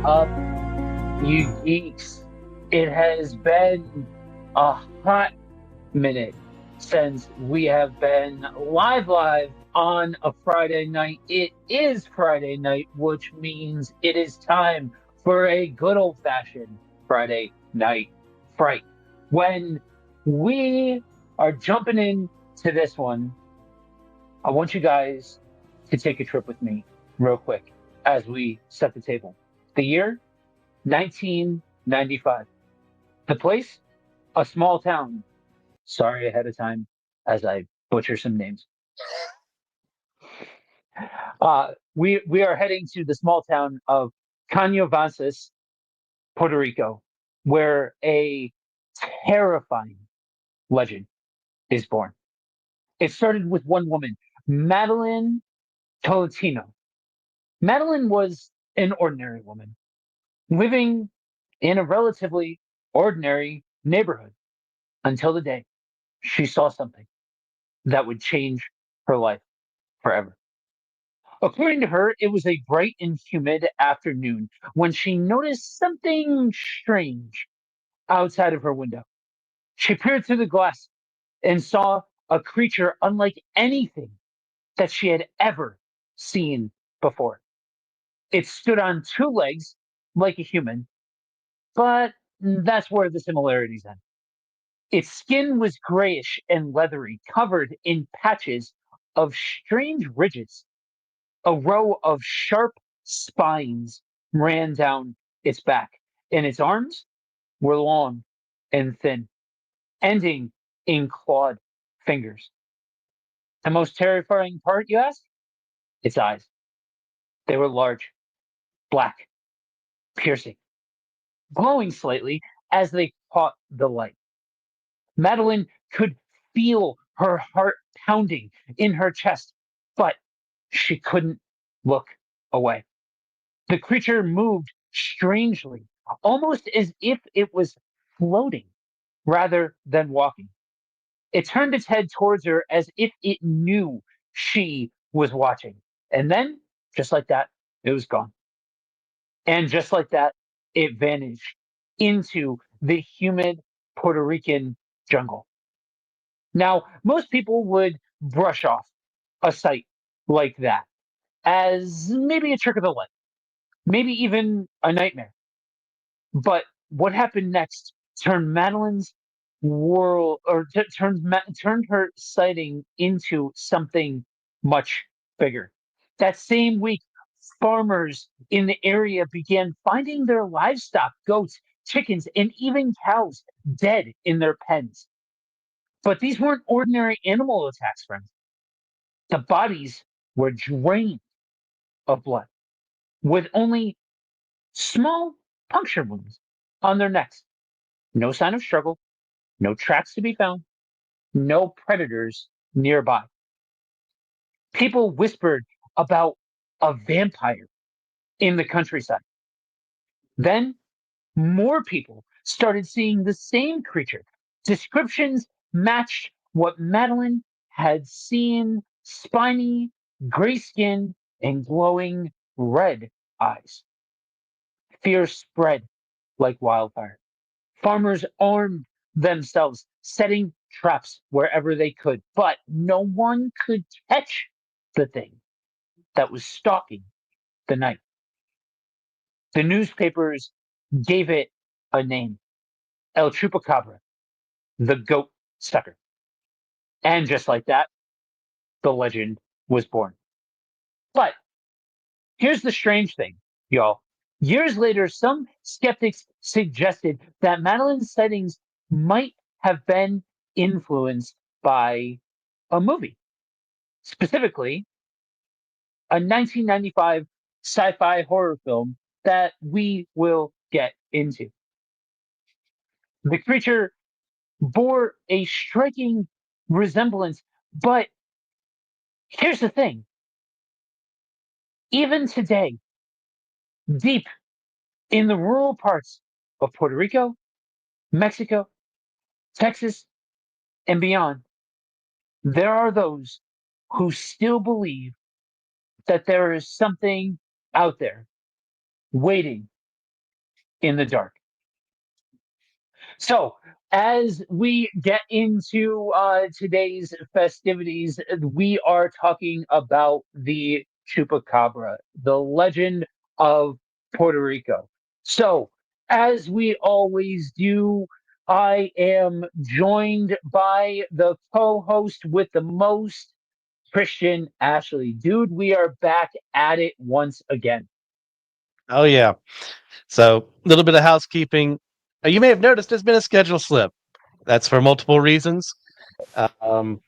up, you geeks? It has been a hot minute since we have been live on a Friday night. It is Friday night, which means it is time for a good old fashioned Friday night fright. When we are jumping into this one, I want you guys to take a trip with me real quick as we set the table. The year 1995. The place, a small town. Sorry ahead of time as I butcher some names. We are heading to the small town of Caño Puerto Rico, where a terrifying legend is born. It started with one woman, Madeline Tolentino. Madeline was an ordinary woman living in a relatively ordinary neighborhood until the day she saw something that would change her life forever. According to her, it was a bright and humid afternoon when she noticed something strange outside of her window. She peered through the glass and saw a creature unlike anything that she had ever seen before. It stood on two legs like a human, but that's where the similarities end. Its skin was grayish and leathery, covered in patches of strange ridges. A row of sharp spines ran down its back, and its arms were long and thin, ending in clawed fingers. The most terrifying part, you ask? Its eyes. They were large, black, piercing, glowing slightly as they caught the light. Madeline could feel her heart pounding in her chest, but she couldn't look away. The creature moved strangely, almost as if it was floating rather than walking. It turned its head towards her as if it knew she was watching. And then, just like that, it was gone. And just like that, it vanished into the humid Puerto Rican jungle. Now, most people would brush off a sight like that as maybe a trick of the light, maybe even a nightmare. But what happened next turned Madeline's world, or turned her sighting into something much bigger. That same week, farmers in the area began finding their livestock, goats, chickens, and even cows dead in their pens. But these weren't ordinary animal attacks, friends. The bodies were drained of blood with only small puncture wounds on their necks. No sign of struggle, no tracks to be found, no predators nearby. People whispered about a vampire in the countryside. Then more people started seeing the same creature. Descriptions matched what Madeline had seen: spiny, gray skin, and glowing red eyes. Fear spread like wildfire. Farmers armed themselves, setting traps wherever they could, but no one could catch the thing that was stalking the night. The newspapers gave it a name: El Chupacabra, the goat sucker. And just like that, the legend was born. But here's the strange thing, y'all. Years later, some skeptics suggested that Madeline's sightings might have been influenced by a movie, specifically a 1995 sci fi horror film that we will get into. The creature bore a striking resemblance, but here's the thing: even today, deep in the rural parts of Puerto Rico, Mexico, Texas, and beyond, there are those who still believe that there is something out there waiting in the dark. So, as we get into today's festivities, we are talking about the Chupacabra, the legend of Puerto Rico. So, as we always do, I am joined by the co host with the most, Christian Ashley. Dude, we are back at it once again. Oh yeah. So a little bit of housekeeping. You may have noticed there's been a schedule slip. That's for multiple reasons. Um,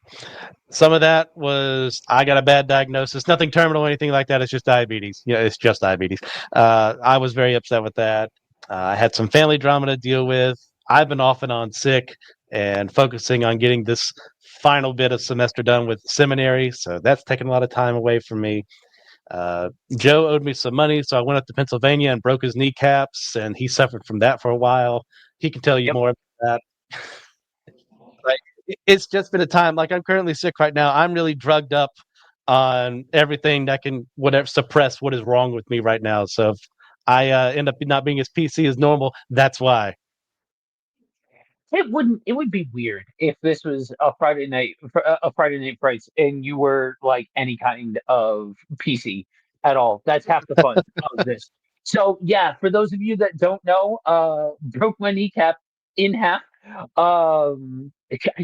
some of that was I got a bad diagnosis, nothing terminal or anything like that. It's just diabetes. Yeah, it's just diabetes. I was very upset with that. I had some family drama to deal with. I've been off and on sick and focusing on getting this final bit of semester done with seminary. So that's taken a lot of time away from me. Joe owed me some money, so I went up to Pennsylvania and broke his kneecaps, and he suffered from that for a while. He can tell you Yep. more about that. Like, it's just been a time. Like I'm currently sick right now. I'm really drugged up on everything that can whatever suppress what is wrong with me right now. So if I end up not being as PC as normal, that's why. It would be weird if this was a Friday night Frights and you were like any kind of PC at all. That's half the fun of this. So yeah, for those of you that don't know, broke my kneecap in half. I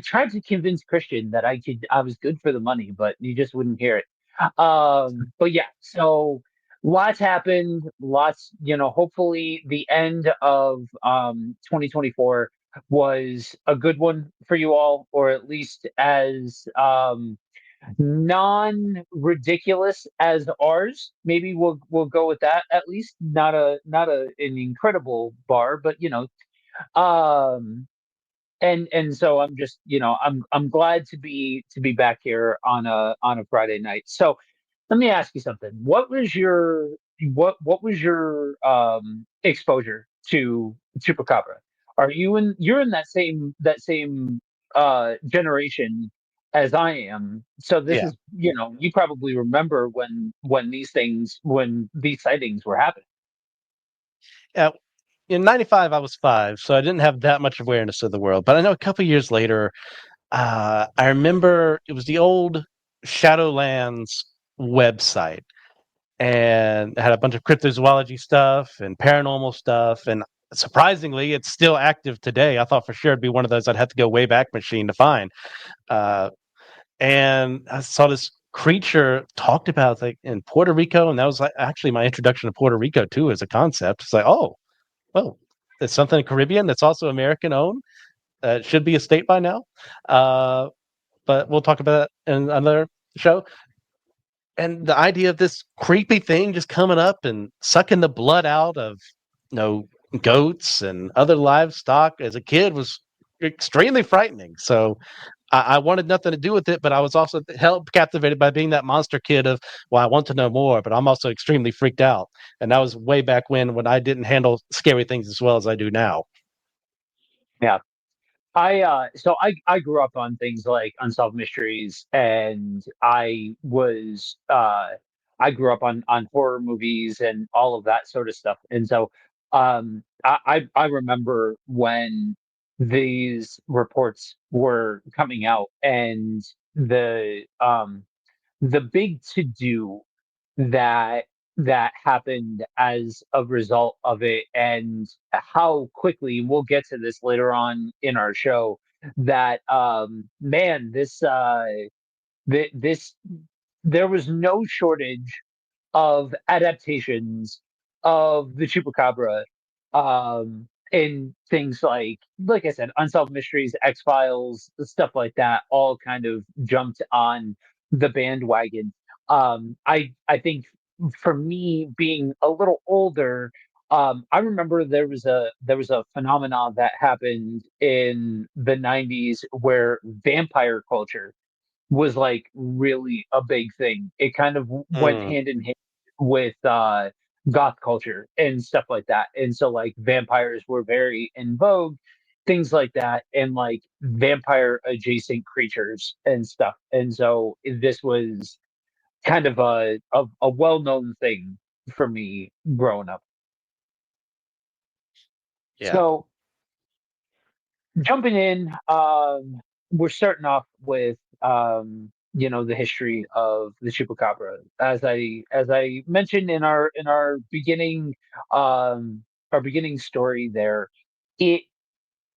tried to convince Christian that I was good for the money, but he just wouldn't hear it. But yeah, so lots happened, lots, hopefully the end of 2024 was a good one for you all, or at least as non-ridiculous as ours. Maybe we'll go with that. At least not an incredible bar, but um, and so I'm just I'm glad to be back here on a Friday night. So let me ask you something. What was your exposure to Chupacabra? You're in that same generation as I am. So this Yeah. is, you probably remember when these sightings were happening. Yeah. In '95, I was 5, so I didn't have that much awareness of the world. But I know a couple years later, I remember it was the old Shadowlands website, and it had a bunch of cryptozoology stuff and paranormal stuff. And surprisingly, it's still active today. I thought for sure it'd be one of those I'd have to go way back machine to find. Uh, and I saw this creature talked about like in Puerto Rico, and that was like actually my introduction to Puerto Rico too as a concept. It's like, oh, well, it's something Caribbean that's also American owned. It should be a state by now. Uh, but we'll talk about that in another show. And the idea of this creepy thing just coming up and sucking the blood out of you know goats and other livestock as a kid was extremely frightening. So I wanted nothing to do with it, but I was also held captivated by being that monster kid of, well, I want to know more, but I'm also extremely freaked out. And that was way back when I didn't handle scary things as well as I do now. Yeah. I grew up on things like Unsolved Mysteries, and I grew up on horror movies and all of that sort of stuff. And so I remember when these reports were coming out, and the big to do that that happened as a result of it, and how quickly, we'll get to this later on in our show, that man, this there was no shortage of adaptations of the Chupacabra, in things like I said, Unsolved Mysteries, X Files, stuff like that, all kind of jumped on the bandwagon. I think for me, being a little older, I remember there was a phenomenon that happened in the '90s where vampire culture was like really a big thing. It kind of went Mm. hand in hand with goth culture and stuff like that. And so like vampires were very in vogue, things like that, and like vampire adjacent creatures and stuff. And so this was kind of a well known thing for me growing up. Yeah. So jumping in, we're starting off with the history of the chupacabra. As I mentioned in um, our beginning story there, it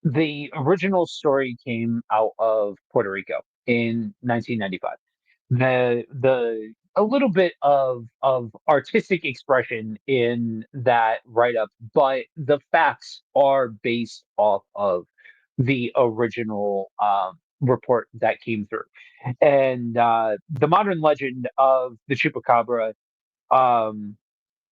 the original story came out of Puerto Rico in 1995. The a little bit of artistic expression in that write up, but the facts are based off of the original report that came through. And the modern legend of the chupacabra um,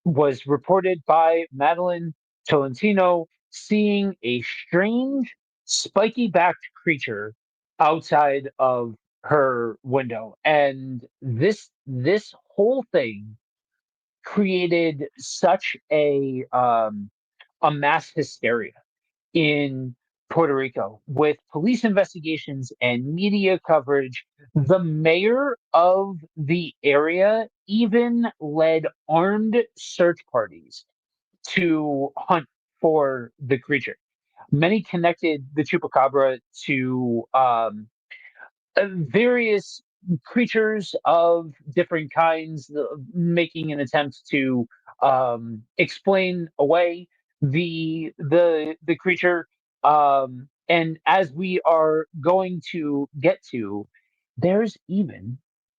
was reported by Madeline Tolentino seeing a strange, spiky backed creature outside of her window. And this whole thing created such a mass hysteria in Puerto Rico with police investigations and media coverage. The mayor of the area even led armed search parties to hunt for the creature. Many connected the chupacabra to various creatures of different kinds, making an attempt to explain away the creature. And as we are going to get to, there's even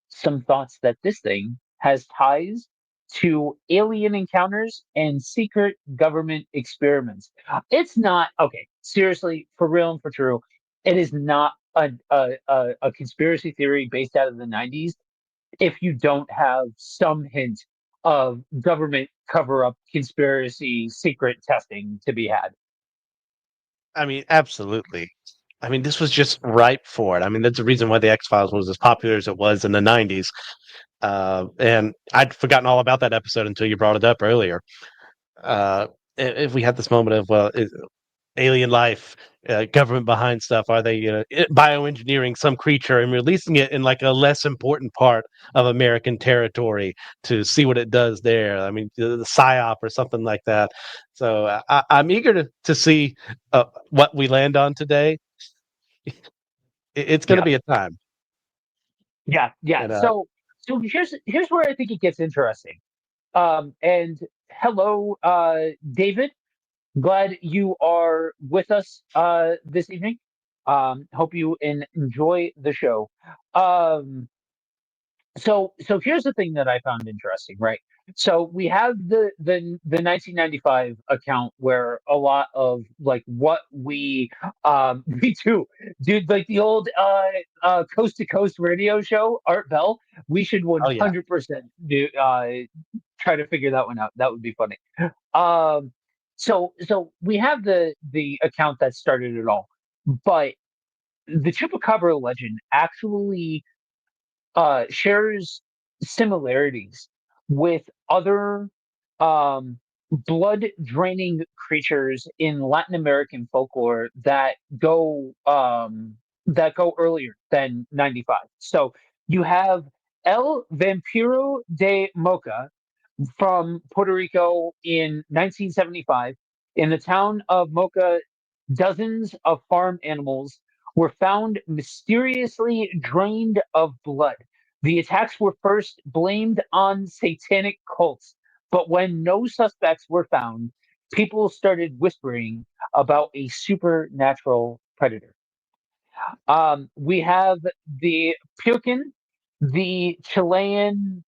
some thoughts that this thing has ties to alien encounters and secret government experiments. It's not okay. Seriously, for real and for true, it is not a conspiracy theory based out of the 90s if you don't have some hint of government cover up conspiracy secret testing to be had. I mean, absolutely. I mean, this was just ripe for it. I mean, that's the reason why the X Files was as popular as it was in the '90s. And I'd forgotten all about that episode until you brought it up earlier. Uh, if we had this moment of, well, alien life, government behind stuff, are they bioengineering some creature and releasing it in like a less important part of American territory to see what it does there? I mean, the psyop or something like that. So I'm eager to see what we land on today. It's going to Yeah, be a time. yeah. And So here's where I think it gets interesting. And hello, David. Glad you are with us this evening. Hope you enjoy the show. Um, so here's the thing that I found interesting, right? So we have the 1995 account where a lot of like what we we do, dude, like the old coast to coast radio show, Art Bell. We should oh yeah, 100% do try to figure that one out. That would be funny. Um, so we have the account that started it all, but the Chupacabra legend actually shares similarities with other blood draining creatures in Latin American folklore that go earlier than 95. So you have El Vampiro de Mocha from Puerto Rico in 1975. In the town of Mocha, dozens of farm animals were found mysteriously drained of blood. The attacks were first blamed on satanic cults, but when no suspects were found, people started whispering about a supernatural predator. We have the Pukin, the Chilean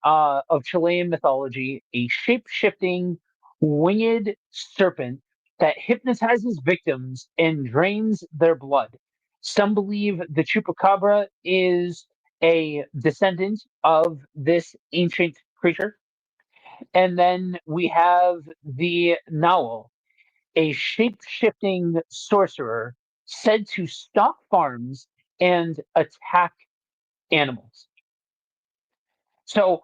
of Chilean mythology, a shape-shifting winged serpent that hypnotizes victims and drains their blood. Some believe the chupacabra is a descendant of this ancient creature. And then we have the Nahual, a shape-shifting sorcerer said to stalk farms and attack animals. So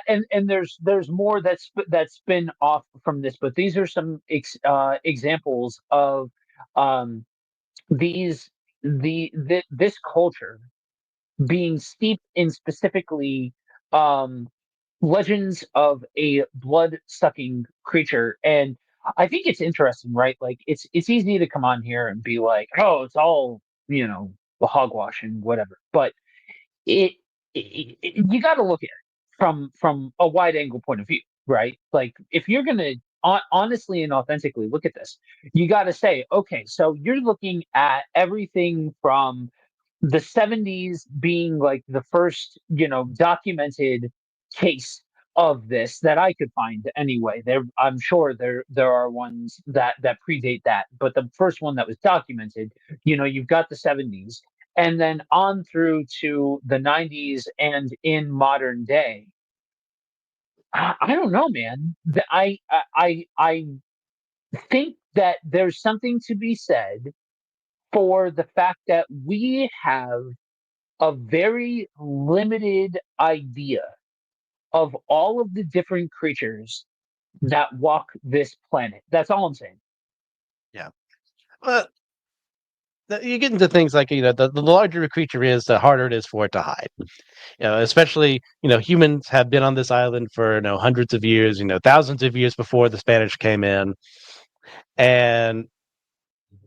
and there's more that's been off from this, but these are some examples of um, these this culture being steeped in specifically um, legends of a blood sucking creature. And I think it's interesting, right? Like it's easy to come on here and be like, oh, it's all, hogwash and whatever. But it, you got to look at it from a wide angle point of view, right? Like if you're gonna honestly and authentically look at this, you got to say, okay, so you're looking at everything from the 70s being like the first, documented case of this that I could find anyway. I'm sure there are ones that predate that, but the first one that was documented, you've got the 70s, and then on through to the 90s and in modern day. I don't know, man. I think that there's something to be said for the fact that we have a very limited idea of all of the different creatures that walk this planet. That's all I'm saying. Yeah. Well, you get into things like the larger a creature is, the harder it is for it to hide. Especially humans have been on this island for hundreds of years, thousands of years before the Spanish came in, and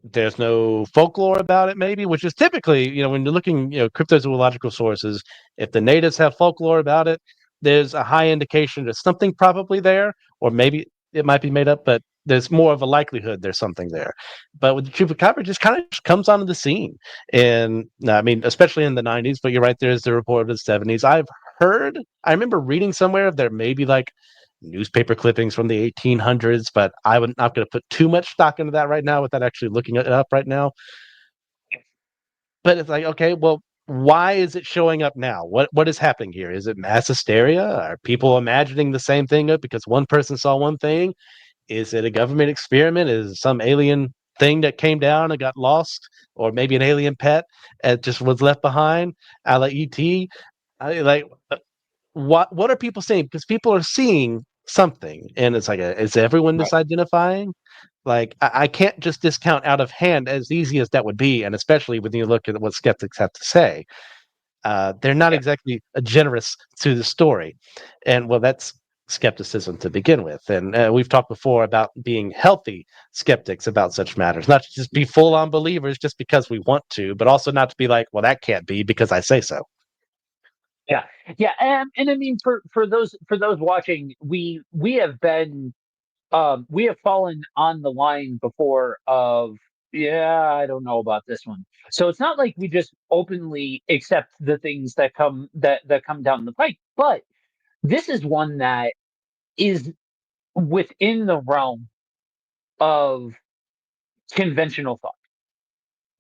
there's no folklore about it, maybe, which is typically, when you're looking, cryptozoological sources, if the natives have folklore about it, there's a high indication that something probably there, or maybe it might be made up, but there's more of a likelihood there's something there. But with the chupacabra, just kind of comes onto the scene, and I mean, especially in the '90s. But you're right, there's the report of the '70s. I remember reading somewhere there may be like newspaper clippings from the 1800s, but I'm not going to put too much stock into that right now without actually looking it up right now. But it's like, okay, well, why is it showing up now? What is happening here? Is it mass hysteria? Are people imagining the same thing because one person saw one thing? Is it a government experiment? Is it some alien thing that came down and got lost, or maybe an alien pet and just was left behind, a la ET? Like, what are people saying? Because people are seeing something, and it's like, is everyone Right. misidentifying? Like, I can't just discount out of hand, as easy as that would be, and especially when you look at what skeptics have to say. They're not Yeah. exactly generous to the story, and well, that's skepticism to begin with. And we've talked before about being healthy skeptics about such matters, not to just be full-on believers just because we want to, but also not to be like, well, that can't be because I say so. Yeah. Yeah. And I mean, for those watching, we have been we have fallen on the line before of, yeah, I don't know about this one. So it's not like we just openly accept the things that come down the pike, but this is one that is within the realm of conventional thought.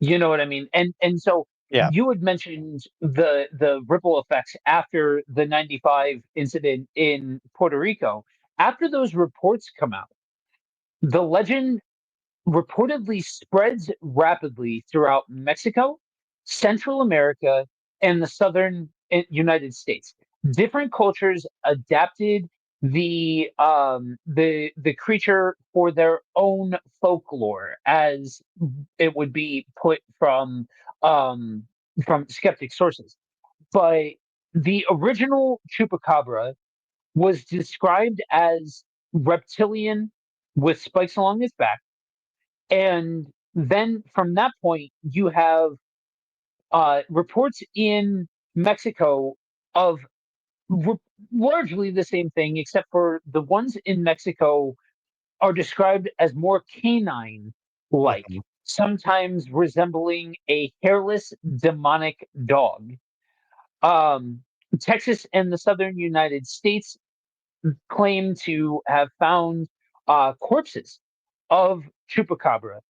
You know what I mean? And so Yeah. you had mentioned the ripple effects after the 95 incident in Puerto Rico. After those reports come out, the legend reportedly spreads rapidly throughout Mexico, Central America, and the southern United States. Different cultures adapted the creature for their own folklore, as it would be put from skeptic sources. But the original chupacabra was described as reptilian with spikes along its back, and then from that point, you have reports in Mexico of re- largely the same thing, except for the ones in Mexico are described as more canine like, Mhm. sometimes resembling a hairless demonic dog. Um, Texas and the southern United States claim to have found corpses of chupacabra,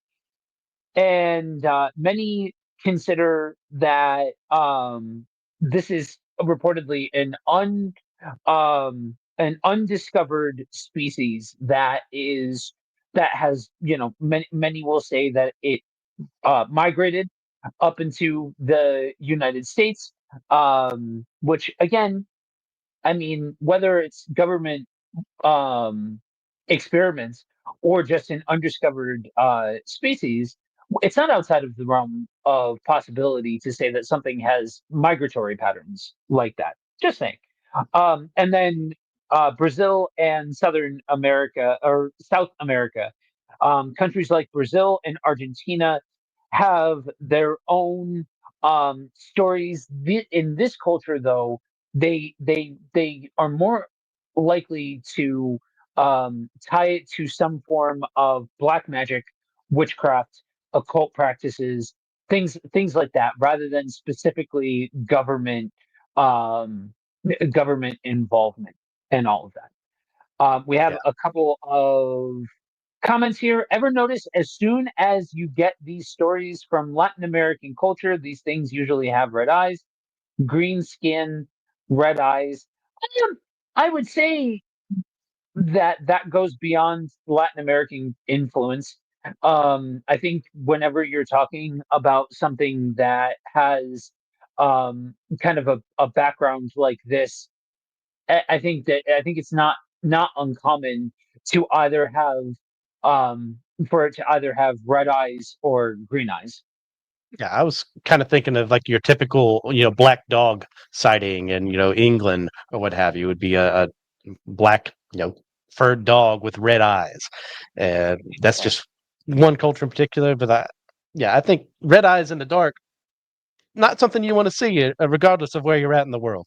and many consider that this is reportedly an undiscovered species that has, many will say that it migrated up into the United States, which again, I mean, whether it's government um, experiments or just an undiscovered species, it's not outside of the realm of possibility to say that something has migratory patterns like that. Just saying. And then Brazil and Southern America or South America Countries like Brazil and Argentina have their own stories. In this culture, though, they are more likely to tie it to some form of black magic, witchcraft, occult practices, things like that, rather than specifically um, government involvement and all of that. We have Yeah. a couple of comments here. Ever notice as soon as you get these stories from Latin American culture, these things usually have red eyes, green skin, red eyes. Um, I would say that that goes beyond Latin American influence. I think whenever you're talking about something that has kind of a background like this, I think it's not uncommon to either have um for it to either have red eyes or green eyes. Yeah, I was kind of thinking of like your typical, black dog sighting in, England or what have you would be a black, furred dog with red eyes. And that's just one culture in particular. But I think red eyes in the dark, not something you want to see, regardless of where you're at in the world.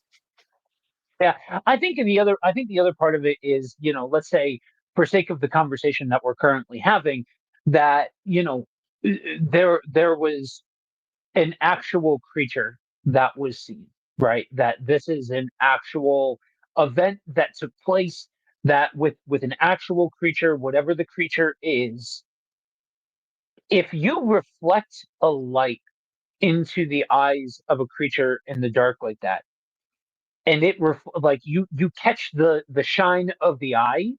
Yeah, I think the other part of it is, let's say for sake of the conversation that we're currently having, that there was an actual creature that was seen, right? That this is an actual event that took place, that with an actual creature, whatever the creature is, if you reflect a light into the eyes of a creature in the dark like that, and like you catch the shine of the eye,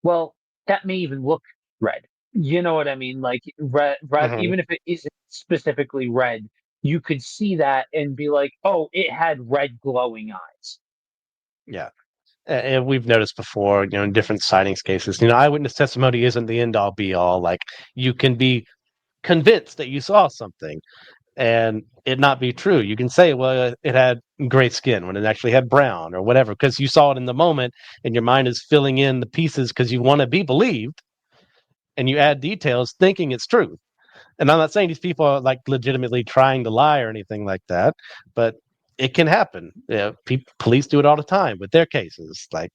well, that may even look red. You know what I mean? Like red, Hmm. even if it isn't specifically red, you could see that and be like, oh, it had red glowing eyes. Yeah. And we've noticed before, in different sightings cases, eyewitness testimony isn't the end all be all. Like you can be convinced that you saw something and it not be true. You can say, well, it had gray skin when it actually had brown or whatever, because you saw it in the moment and your mind is filling in the pieces because you want to be believed and you add details thinking it's true. And I'm not saying these people are like legitimately trying to lie or anything like that, but it can happen. Police do it all the time with their cases, like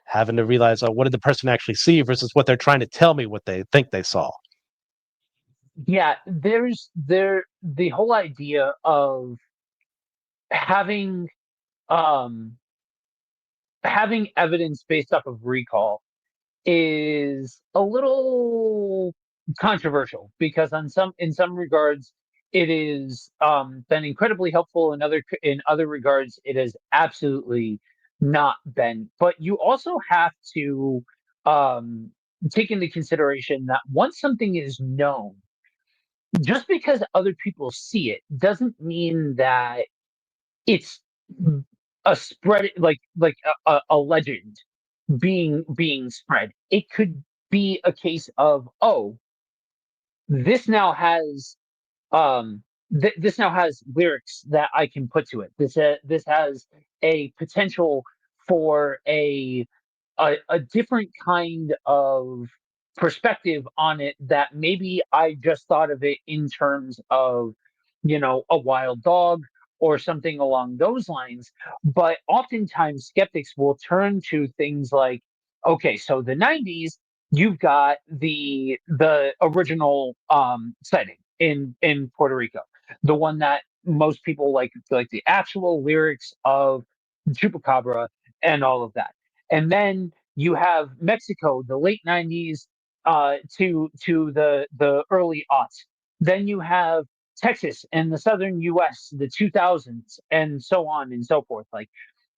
having to realize, oh, what did the person actually see versus what they're trying to tell me what they think they saw. Yeah, the whole idea of having um having evidence based off of recall is a little controversial because in some regards it is been incredibly helpful, in other regards it has absolutely not been. But you also have to um take into consideration that once something is known, just because other people see it doesn't mean that it's a spread, like a legend being spread. It could be a case of, oh, this now has this now has lyrics that I can put to it. This has a potential for a different kind of perspective on it, that maybe I just thought of it in terms of, a wild dog or something along those lines. But oftentimes skeptics will turn to things like, okay, so the 90s, you've got the original setting in Puerto Rico, the one that most people like the actual lyrics of Chupacabra and all of that. And then you have Mexico, the late 90s to the early aughts. Then you have Texas and the southern US, the 2000s, and so on and so forth. Like,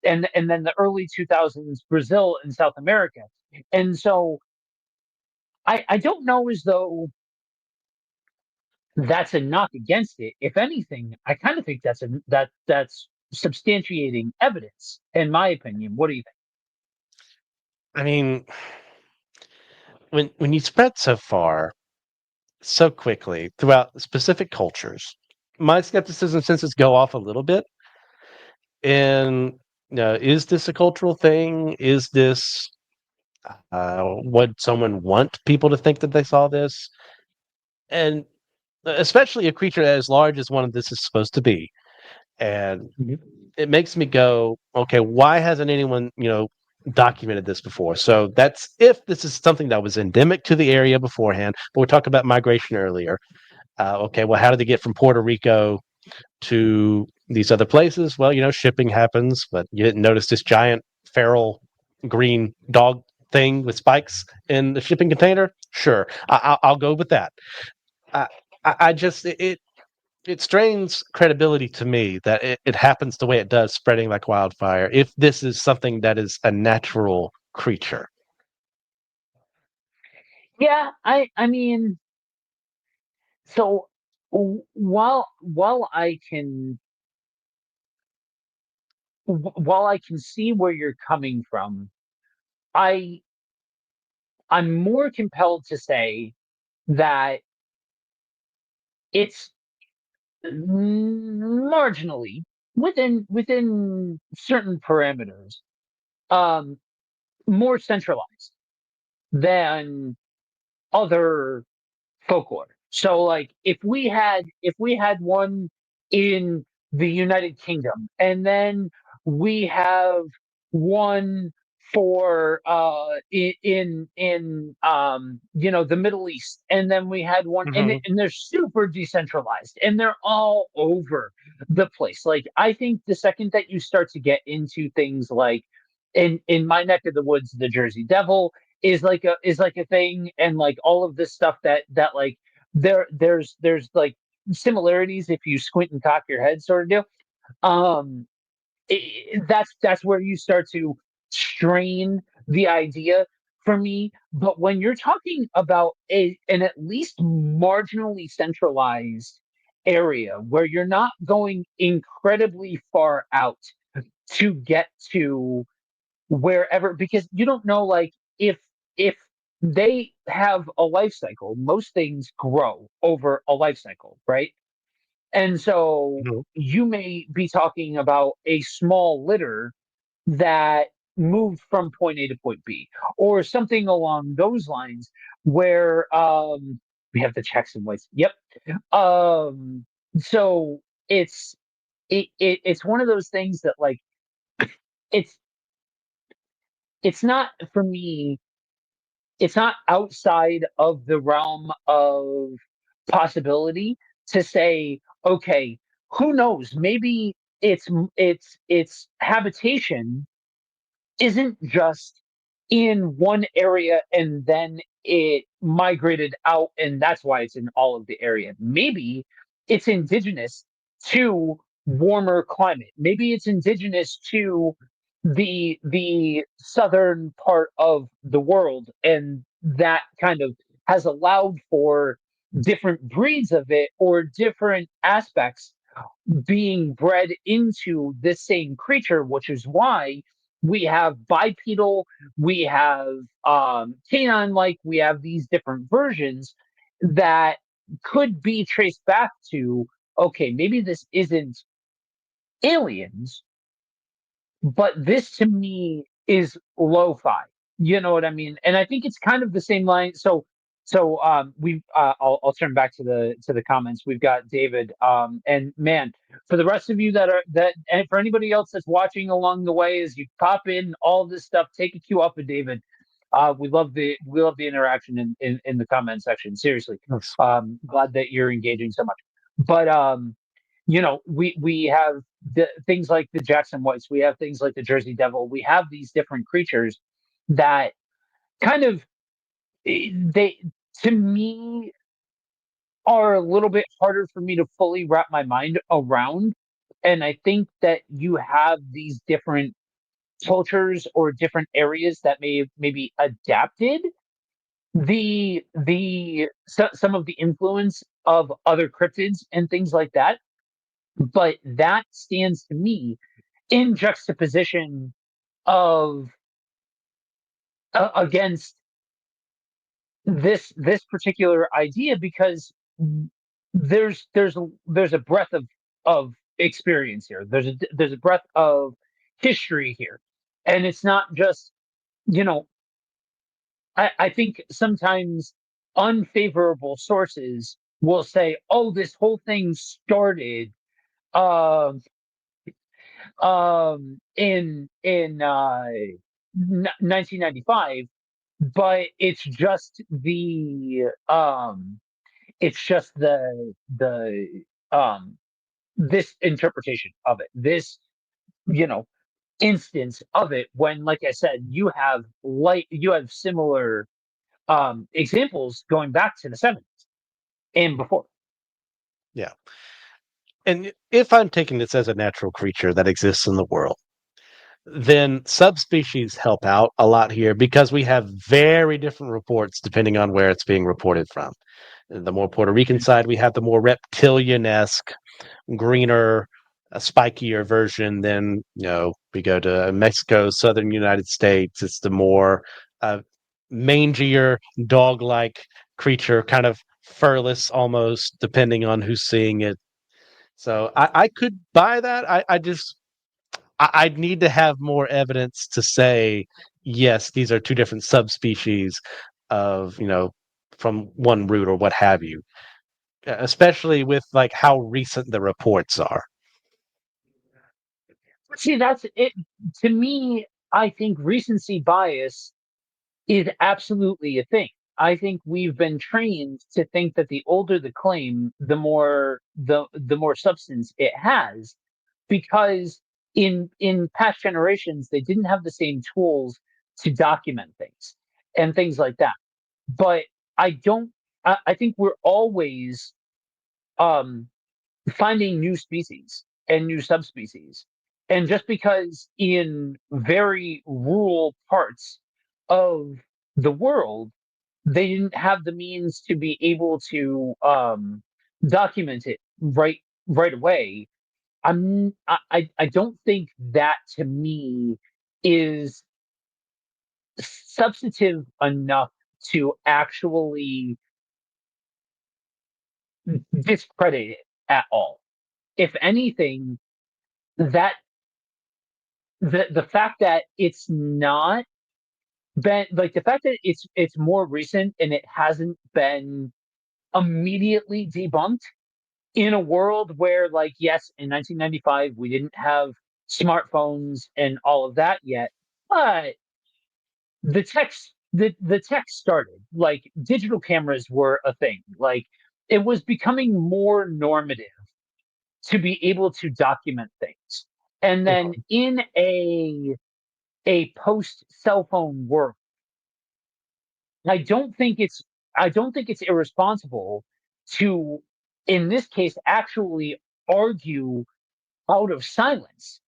and then the early 2000s, Brazil and South America. And so I don't know as though that's a knock against it. If anything, I kind of think that's substantiating evidence, in my opinion. What do you think? I mean, when you spread so far, so quickly throughout specific cultures, my skepticism senses go off a little bit. And is this a cultural thing? Is this Would someone want people to think that they saw this? And especially a creature as large as one of this is supposed to be. And Mhm. it makes me go, okay, why hasn't anyone, documented this before? So that's if this is something that was endemic to the area beforehand. But we talked about migration earlier. Okay, well, how did they get from Puerto Rico to these other places? Well, shipping happens, but you didn't notice this giant feral green dog thing with spikes in the shipping container? Sure, I'll go with that. I, I just it strains credibility to me that it happens the way it does, spreading like wildfire. If this is something that is a natural creature, Yeah, I mean, so while while I can see where you're coming from, I I'm more compelled to say that it's marginally within certain parameters, um, more centralized than other folklore. So like if we had one in the United Kingdom, and then we have one for the Middle East, and then we had one, and hmm and they're super decentralized, and they're all over the place. Like I think the second that you start to get into things like in my neck of the woods, the Jersey Devil is like a thing, and like all of this stuff that like there's like similarities if you squint and cock your head sort of deal. um that's where you start to strain the idea for me. But when you're talking about an at least marginally centralized area where you're not going incredibly far out to get to wherever, because you don't know, like, if they have a life cycle, most things grow over a life cycle, right? And so you may be talking about a small litter that moved from point A to point B, or something along those lines, where we have the checks and whites. Yep. um so it's one of those things that, like, it's it's not, for me, it's not outside of the realm of possibility to say, okay, who knows? Maybe its habitation isn't just in one area and then it migrated out and that's why it's in all of the area. Maybe it's indigenous to warmer climate. Maybe it's indigenous to the southern part of the world, and that kind of has allowed for different breeds of it or different aspects being bred into this same creature, which is why we have bipedal, we have canine like, we have these different versions that could be traced back to, okay, maybe this isn't aliens, but this to me is lo-fi. You know what I mean? And I think it's kind of the same line. So we I'll turn back to the comments. We've got David, and man, for the rest of you and for anybody else that's watching along the way as you pop in all this stuff, take a cue off of David. We love the interaction in the comment section. Seriously. Yes. Glad that you're engaging so much. But we have things like the Jackson Whites, we have things like the Jersey Devil, we have these different creatures that kind of, they, to me, are a little bit harder for me to fully wrap my mind around. And I think that you have these different cultures or different areas that may have maybe adapted some of the influence of other cryptids and things like that. But that stands to me in juxtaposition of, against this particular idea, because there's a breadth of experience here. There's a breadth of history here, and it's not just, you know I think sometimes unfavorable sources will say, "Oh, this whole thing started um in 1995, but it's just the um this interpretation of it, this you know instance of it, when, like I said, you have similar examples going back to the 70s and before. Yeah. And if I'm taking this as a natural creature that exists in the world, then subspecies help out a lot here because we have very different reports depending on where it's being reported from. The more Puerto Rican side, we have the more reptilian esque, greener, spikier version. Then, we go to Mexico, southern United States. It's the more uh, mangier, dog like creature, kind of furless almost, depending on who's seeing it. So I could buy that. I'd need to have more evidence to say, yes, these are two different subspecies of, from one root or what have you, especially with like how recent the reports are. See, that's it. To me, I think recency bias is absolutely a thing. I think we've been trained to think that the older the claim, the more substance it has, because in past generations they didn't have the same tools to document things and things like that. But I don't. I think we're always um, finding new species and new subspecies. And just because in very rural parts of the world, they didn't have the means to be able to document it right away. I don't think that, to me, is substantive enough to actually discredit it at all. If anything, that the fact that it's not been like the fact that it's more recent and it hasn't been immediately debunked in a world where, like, yes, in 1995 we didn't have smartphones and all of that yet, but the tech started, like digital cameras were a thing, like it was becoming more normative to be able to document things. And then in a post cell phone world, I don't think it's I don't think it's irresponsible to, in this case, actually argue out of silence,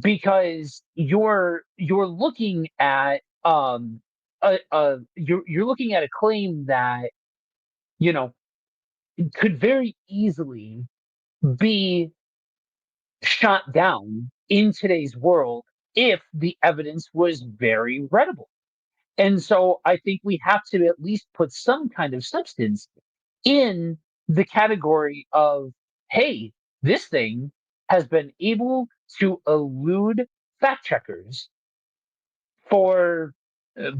because you're looking at you're looking at a claim that you know could very easily be shot down in today's world if the evidence was very readable. And so I think we have to at least put some kind of substance in the category of, hey, this thing has been able to elude fact checkers for uh,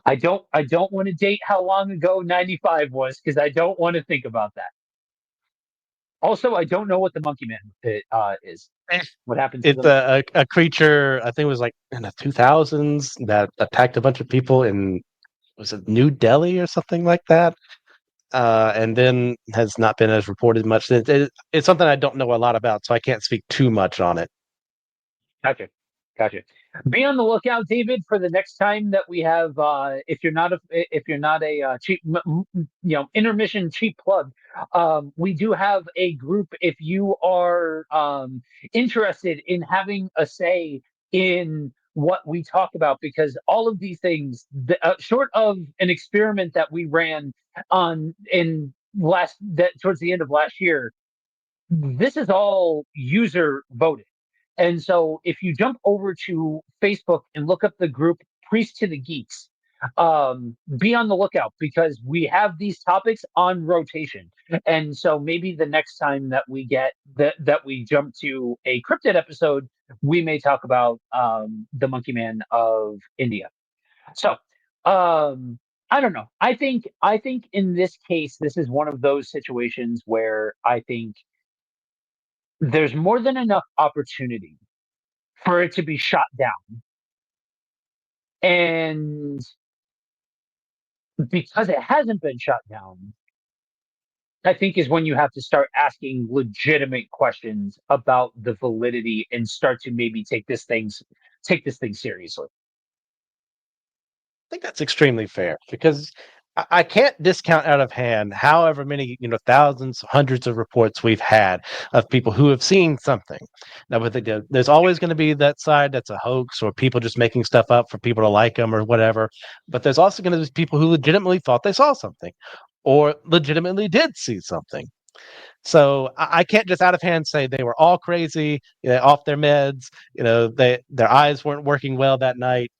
I don't want to date how long ago 95 was, because I don't want to think about that. Also, I don't know what the monkey man is. Eh, What happened to It's them? a creature, I think it was like in the 2000s that attacked a bunch of people in, was it New Delhi or something like that? And then has not been as reported much since. It's something I don't know a lot about, so I can't speak too much on it. Gotcha. Gotcha. Be on the lookout, David, for the next time that we have. If you're not a cheap, intermission cheap plug, we do have a group. If you are interested in having a say in what we talk about, because all of these things, short of an experiment that we ran on in last that towards the end of last year, this is all user voted. And so if you jump over to Facebook and look up the group Priest to the Geeks, be on the lookout, because we have these topics on rotation. And so maybe the next time that we jump to a cryptid episode, we may talk about the Monkey Man of India. So Um, I don't know. I think in this case, this is one of those situations where I think there's more than enough opportunity for it to be shot down. And because it hasn't been shot down, I think is when you have to start asking legitimate questions about the validity and start to maybe take this thing seriously. think that's extremely fair because I can't discount out of hand however many, thousands, hundreds of reports we've had of people who have seen something. Now, there's always going to be that side that's a hoax or people just making stuff up for people to like them or whatever. But there's also going to be people who legitimately thought they saw something or legitimately did see something. So I can't just out of hand say they were all crazy, off their meds. Their eyes weren't working well that night.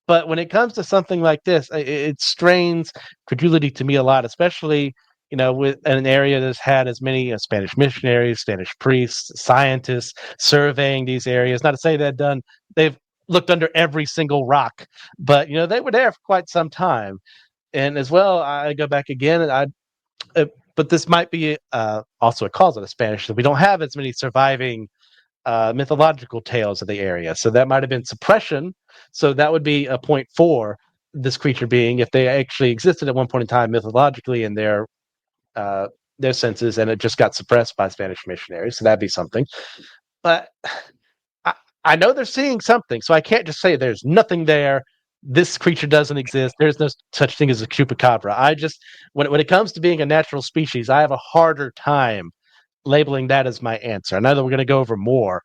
But when it comes to something like this, it strains credulity to me a lot, especially with an area that's had as many Spanish missionaries, Spanish priests, scientists surveying these areas. Not to say they've looked under every single rock, but they were there for quite some time. And as well, I go back again, and but this might be also a cause of the Spanish that we don't have as many surviving mythological tales of the area. So that might have been suppression. So that would be a point for this creature being if they actually existed at one point in time mythologically in their senses, and it just got suppressed by Spanish missionaries. So that'd be something. But I, I know they're seeing something, so I can't just say there's nothing there. This creature doesn't exist. There's no such thing as a chupacabra. I just when it comes to being a natural species, I have a harder time labeling that as my answer. I know that we're going to go over more,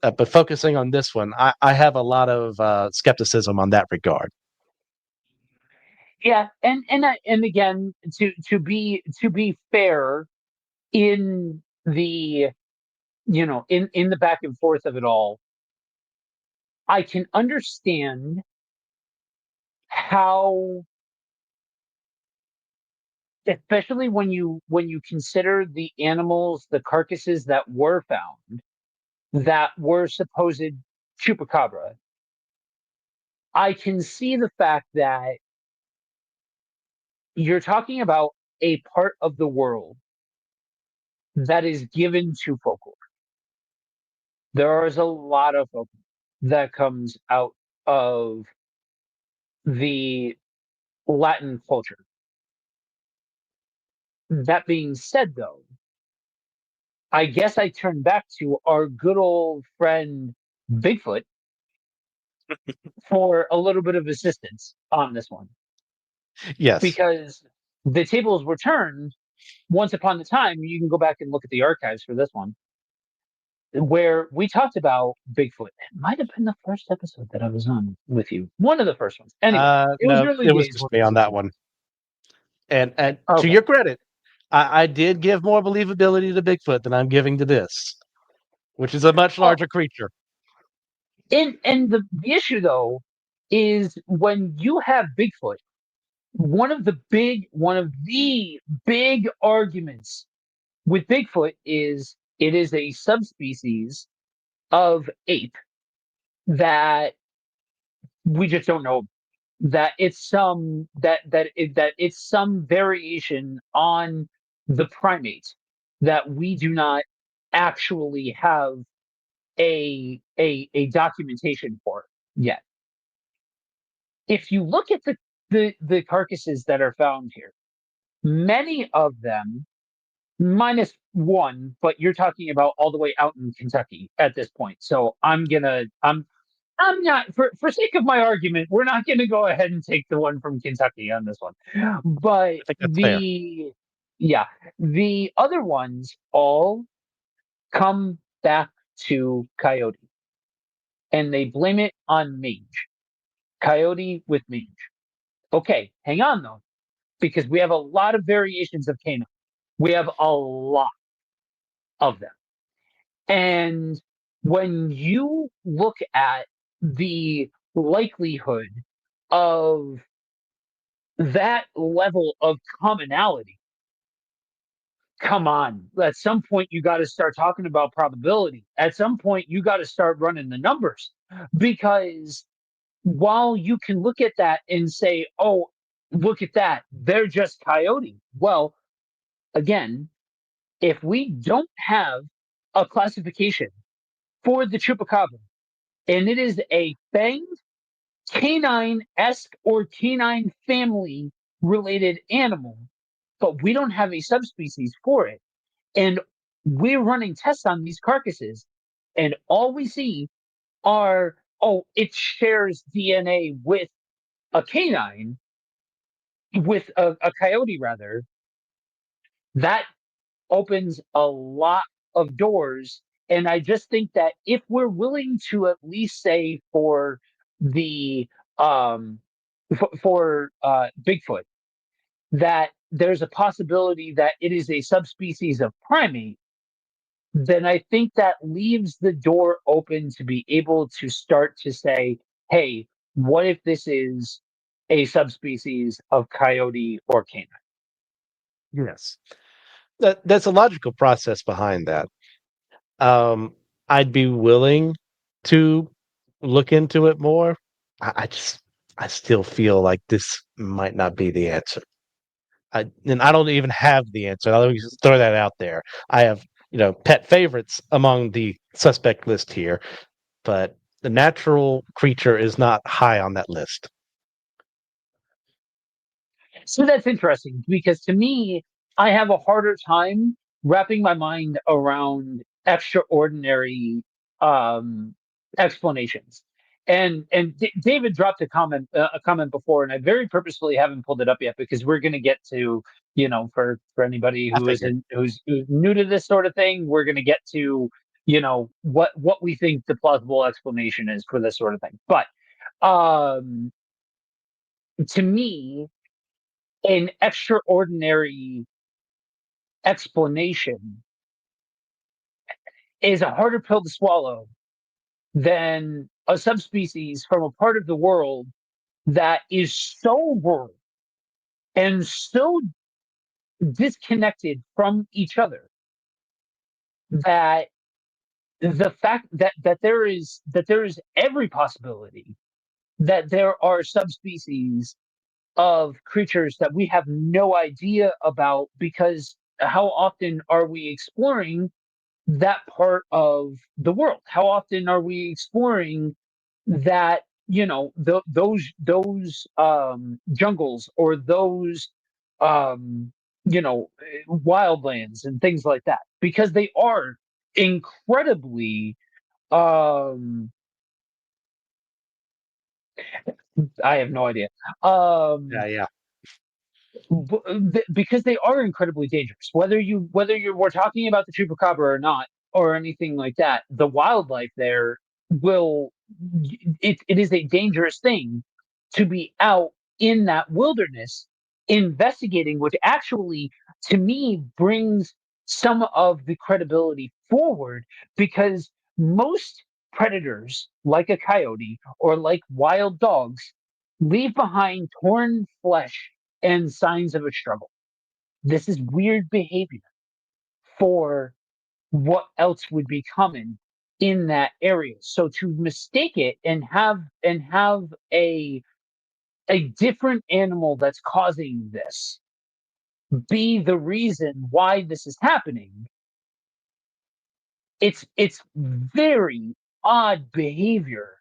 but focusing on this one, I have a lot of skepticism on that regard. Yeah, and again, to be fair, in the in the back and forth of it all, I can understand how, especially when you consider the animals, the carcasses that were found that were supposed chupacabra. I can see the fact that you're talking about a part of the world that is given to folklore. There is a lot of folklore that comes out of the Latin culture. That being said, though, I guess I turn back to our good old friend Bigfoot for a little bit of assistance on this one, Yes. because the tables were turned once upon a time. You can go back and look at the archives for this one, where we talked about Bigfoot. It might have been the first episode that I was on with you. One of the first ones. Anyway, it was No, early it was days just when me this on was that going one. And on. to Okay. your credit, I did give more believability to Bigfoot than I'm giving to this, which is a much Well, larger creature. and the issue though is when you have Bigfoot, one of the big arguments with Bigfoot is it is a subspecies of ape that we just don't know, that it's some variation on the primate that we do not actually have a documentation for yet. If you look at the carcasses that are found here, many of them, minus one, but you're talking about all the way out in Kentucky at this point. So I'm not, for sake of my argument, we're not gonna go ahead and take the one from Kentucky on this one. But I think that's fair. yeah, the other ones all come back to coyote, and they blame it on mange. Coyote with mange. Okay, hang on though, because we have a lot of variations of canine. We have a lot of them. And when you look at the likelihood of that level of commonality, come on. At some point, you got to start talking about probability. At some point, you got to start running the numbers, because while you can look at that and say, oh, look at that, they're just coyote. Well, again, if we don't have a classification for the chupacabra, and it is a fanged canine-esque or canine family related animal, but we don't have a subspecies for it, and we're running tests on these carcasses, and all we see are, oh, it shares DNA with a canine, with a coyote rather, that opens a lot of doors. And I just think that if we're willing to at least say for the Bigfoot that there's a possibility that it is a subspecies of primate, then I think that leaves the door open to be able to start to say, hey, what if this is a subspecies of coyote or canine? Yes. That's a logical process behind that. Um, I'd be willing to look into it more. I just I still feel like this might not be the answer. And I don't even have the answer. I'll just throw that out there. I have, pet favorites among the suspect list here, but the natural creature is not high on that list. So that's interesting because to me, I have a harder time wrapping my mind around extraordinary um, explanations. And David dropped a comment before, and I very purposefully haven't pulled it up yet because we're going to get to, for anybody I who figured. isn't who's new to this sort of thing, we're going to get to what we think the plausible explanation is for this sort of thing. But um, to me, an extraordinary explanation is a harder pill to swallow than a subspecies from a part of the world that is so rural and so disconnected from each other that the fact that there is every possibility that there are subspecies of creatures that we have no idea about, because how often are we exploring that part of the world? How often are we exploring that, those jungles, or those um wildlands and things like that, because they are incredibly um I have no idea. Yeah, yeah. Because they are incredibly dangerous. Whether we're talking about the chupacabra or not, or anything like that, the wildlife there will it is a dangerous thing to be out in that wilderness investigating, which actually to me brings some of the credibility forward, because most predators like a coyote or like wild dogs leave behind torn flesh and signs of a struggle. This is weird behavior for what else would be coming in that area. So to mistake it and have a different animal that's causing this be the reason why this is happening, it's very odd behavior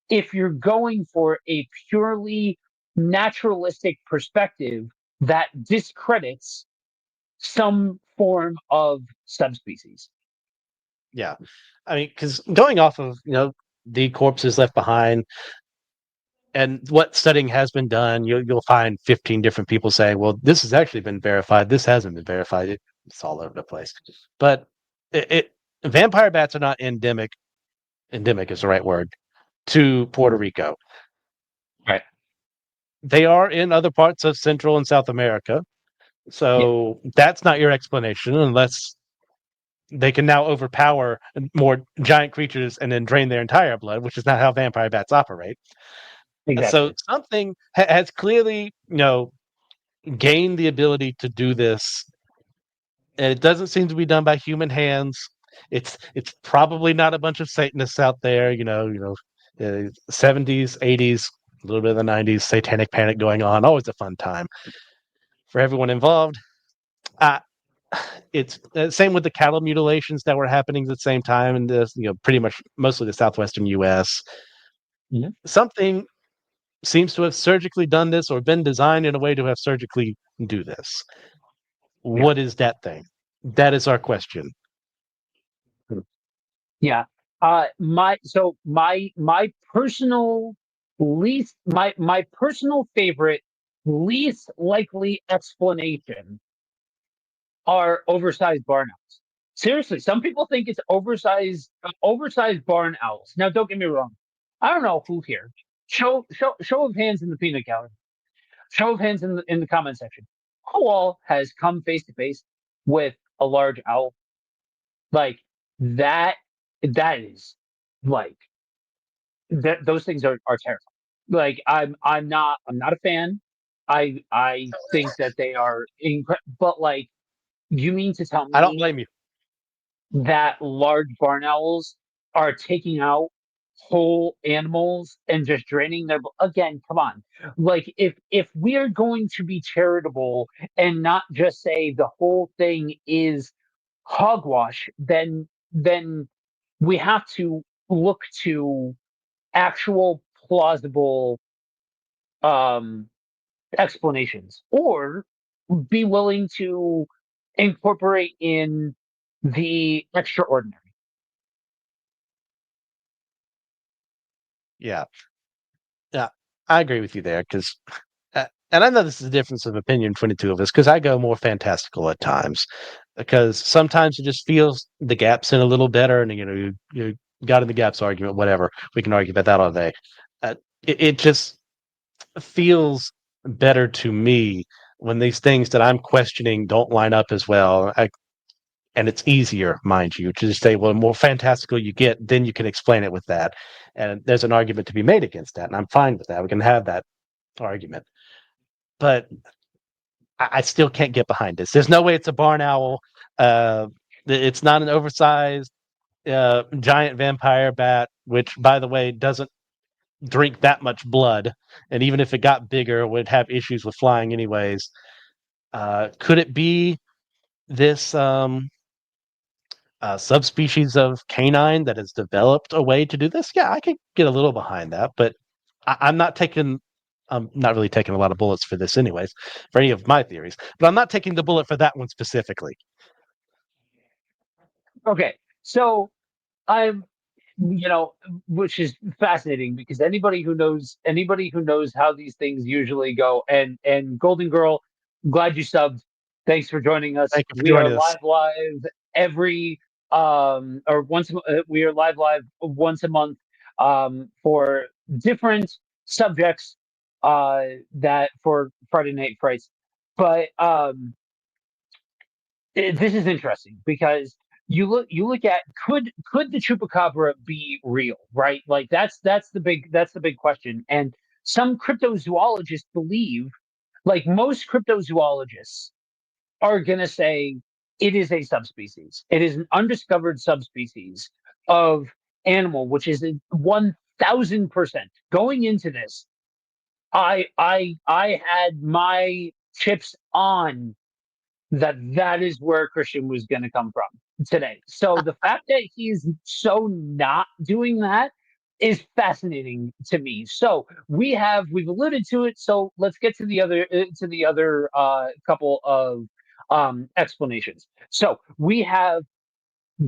if you're going for a purely naturalistic perspective that discredits some form of subspecies. Yeah. I mean, because going off of, the corpses left behind and what studying has been done, you'll find 15 different people saying, well, this has actually been verified. This hasn't been verified. It's all over the place. But vampire bats are not endemic. Endemic is the right word to Puerto Rico. Right. They are in other parts of Central and South America. Yeah, So that's not your explanation unless they can now overpower more giant creatures and then drain their entire blood, which is not how vampire bats operate. So exactly. something has clearly, gained the ability to do this, and it doesn't seem to be done by human hands. It's probably not a bunch of Satanists out there, 70s, 80s, a little bit of the 90s, satanic panic going on. Always a fun time for everyone involved. Uh, it's same with the cattle mutilations that were happening at the same time in this, pretty much mostly the southwestern U.S. Mhm. Something seems to have surgically done this or been designed in a way to have surgically do this. Yeah. What is that thing? That is our question. Yeah. My personal my personal favorite least likely explanation are oversized barn owls. Seriously, some people think it's oversized barn owls. Now, don't get me wrong. I don't know who here. Show of hands in the peanut gallery. Show of hands in the comment section. Who all has come face to face with a large owl like that? That is like that. Those things are terrifying. Like I'm not a fan. I think that they are but like you mean to tell I don't me blame you. that large barn owls are taking out whole animals and just draining their again, come on. Like if we are going to be charitable and not just say the whole thing is hogwash, then we have to look to actual plausible um explanations or be willing to incorporate in the extraordinary. Yeah, yeah, I agree with you there because, and I know this is a difference of opinion between the two of us because I go more fantastical at times because sometimes it just feels the gaps in a little better, and you got in the gaps argument, whatever. We can argue about that all day. It just feels better to me when these things that I'm questioning don't line up as well. And it's easier, mind you, to just say, well, the more fantastical you get, then you can explain it with that. And there's an argument to be made against that. And I'm fine with that. We can have that argument. But I still can't get behind this. There's no way it's a barn owl. Uh, it's not an oversized giant vampire bat, which, by the way, doesn't drink that much blood. And even if it got bigger, would have issues with flying anyways. Could it be this subspecies of canine that has developed a way to do this? Yeah, I could get a little behind that, but I'm not taking. I'm not really taking a lot of bullets for this, anyways, for any of my theories. But I'm not taking the bullet for that one specifically. Okay, so I'm, which is fascinating because anybody who knows how these things usually go, and Golden Girl, glad you subbed. Thanks for joining us. Thank you for We are joining us. live every or we are live once a month for different subjects that for Friday Night Frights. But this is interesting because you look at could the chupacabra be real, right? Like that's the big question. And some cryptozoologists believe, like most cryptozoologists are going to say, it is a subspecies, it is an undiscovered subspecies of animal, which is 1000% going into this. I had my chips on that is where Christian was going to come from today. So the fact that he's so not doing that is fascinating to me. So we've alluded to it. So let's get to the other couple of explanations. So we have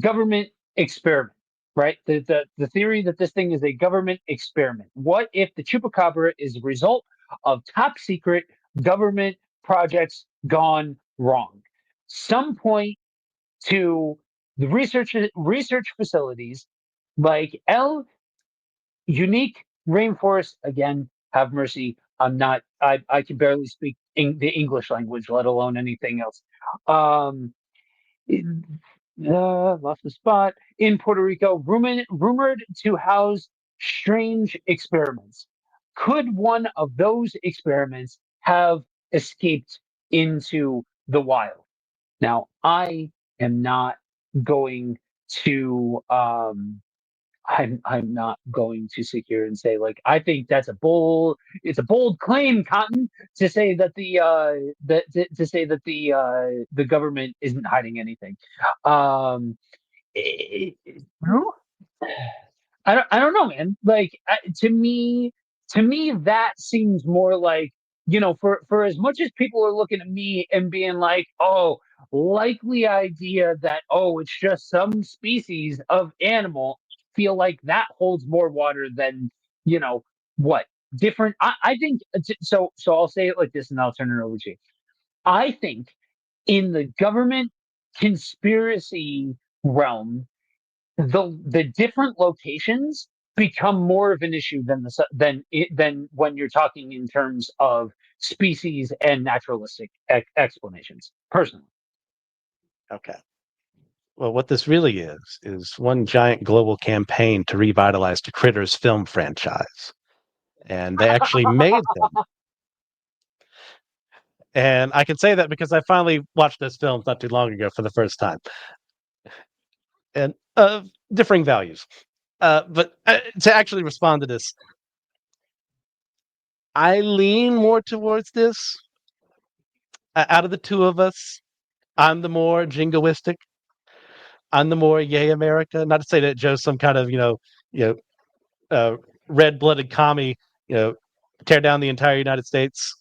government experiment, right? The theory that this thing is a government experiment. What if the chupacabra is a result of top secret government projects gone wrong? Some point to the research facilities like El Unique Rainforest. Again, have mercy. I'm not. I can barely speak the English language, let alone anything else. Um, Lost the spot in Puerto Rico, rumored to house strange experiments. Could one of those experiments have escaped into the wild? Now, I am not going to I'm not going to sit here and say like I think that's it's a bold claim, Cotton, to say that to say that the government isn't hiding anything. It, I don't know, man. Like to me, that seems more like for as much as people are looking at me and being like, oh, likely idea that it's just some species of animal. Feel like that holds more water than what different. I think so. So I'll say it like this, and I'll turn it over to you. I think in the government conspiracy realm the different locations become more of an issue than than when you're talking in terms of species and naturalistic explanations. Personally, Okay. Well, what this really is one giant global campaign to revitalize the Critters film franchise. And they actually made them. And I can say that because I finally watched those films not too long ago for the first time. And differing values. But to actually respond to this, I lean more towards this. Out of the two of us, I'm the more jingoistic. I'm the more yay America. Not to say that Joe's some kind of you know, red-blooded commie, you know, tear down the entire United States.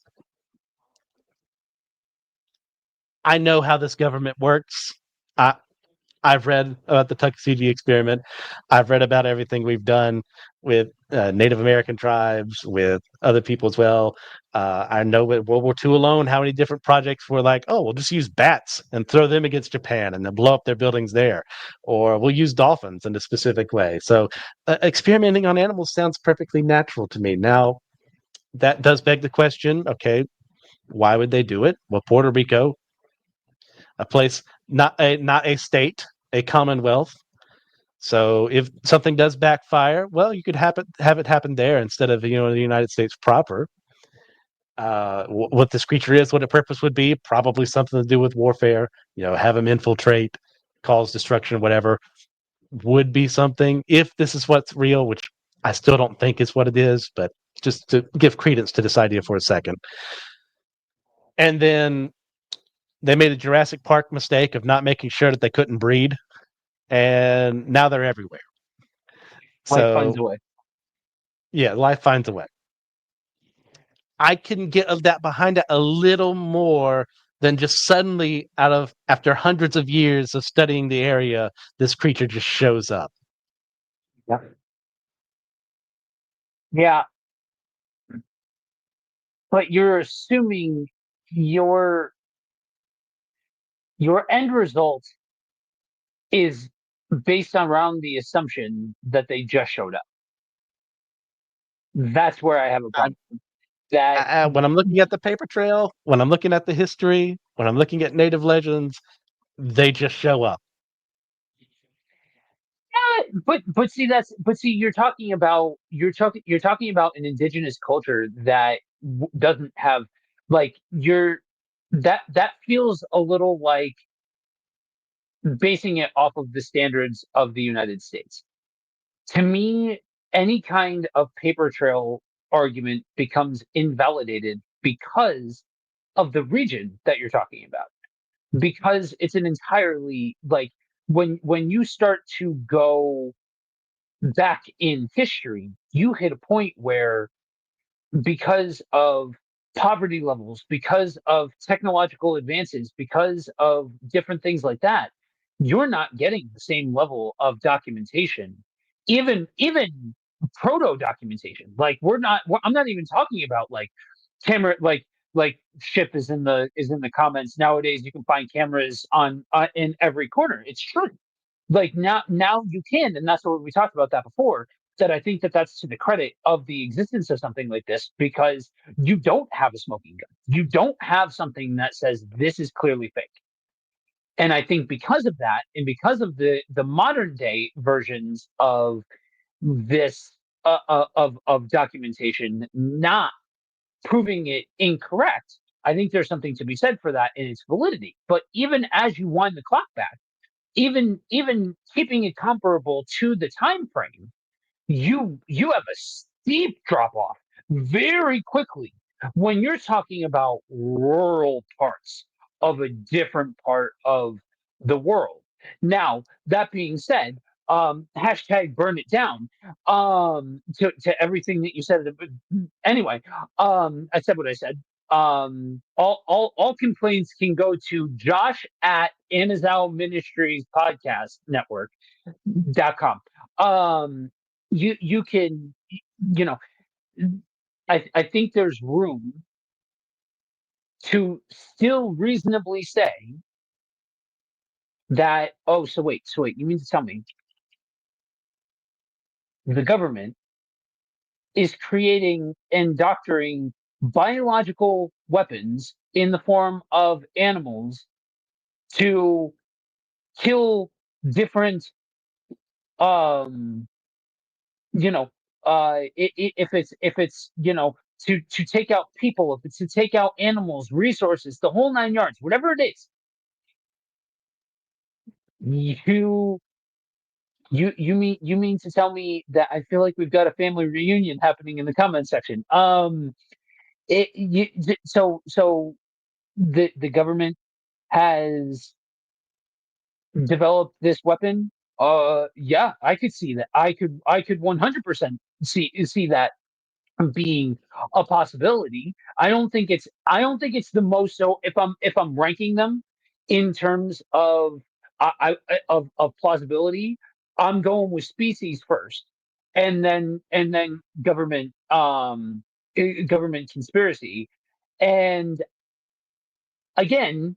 I know how this government works. I, I've read about the Tuckasegee experiment. I've read about everything we've done with Native American tribes, with other people as well. I know with World War II alone, how many different projects were like, oh, we'll just use bats and throw them against Japan and then blow up their buildings there. Or we'll use dolphins in a specific way. So experimenting on animals sounds perfectly natural to me. Now, that does beg the question, okay, why would they do it? Well, Puerto Rico, a place not a state, a commonwealth. So if something does backfire, well, you could have it happen there instead of the United States proper. What this creature is, what its purpose would be, probably something to do with warfare. Have them infiltrate, cause destruction, whatever would be something. If this is what's real, which I still don't think is what it is, but just to give credence to this idea for a second. And then they made a Jurassic Park mistake of not making sure that they couldn't breed, and now they're everywhere. life finds So a way. yeah, life finds a way. I can get of that behind it a little more than just suddenly out of after hundreds of years of studying the area, this creature just shows up. Yeah, yeah, but you're assuming your your end result is based around the assumption that they just showed up. That's where I have a problem. That When I'm looking at the paper trail, when I'm looking at the history, when I'm looking at native legends, they just show up. but see you're talking about an indigenous culture that doesn't have like you're that feels a little like basing it off of the standards of the United States. To me, any kind of paper trail argument becomes invalidated because of the region that you're talking about. Because it's an entirely like when you start to go back in history, you hit a point where because of poverty levels, because of technological advances, because of different things like that, you're not getting the same level of documentation, even proto documentation. Like I'm not even talking about like camera like ship is in the comments nowadays. You can find cameras on in every corner. It's true. Like now you can, and that's what we talked about that before. That I think that that's to the credit of the existence of something like this because you don't have a smoking gun. You don't have something that says this is clearly fake. And I think because of that, and because of the modern day versions of this of documentation not proving it incorrect, I think there's something to be said for that in its validity. But even as you wind the clock back even keeping it comparable to the time frame, you have a steep drop off very quickly when you're talking about rural parts of a different part of the world. Now, that being said, hashtag burn it down, to everything that you said. Anyway, I said what I said. All complaints can go to Josh at Anazao Ministries Podcast Network.com. You can, you know, I think there's room to still reasonably say that, oh, so wait, you mean to tell me the government is creating and doctoring biological weapons in the form of animals to kill different, um you know if it's to take out people, if it's to take out animals, resources, the whole nine yards, whatever it is. You you you mean you mean to tell me that I feel like we've got a family reunion happening in the comment section? So the government has developed this weapon. Yeah, I could see that. I could 100% see that being a possibility. I don't think it's the most. So if I'm ranking them in terms of of plausibility, I'm going with species first, and then government conspiracy. And again,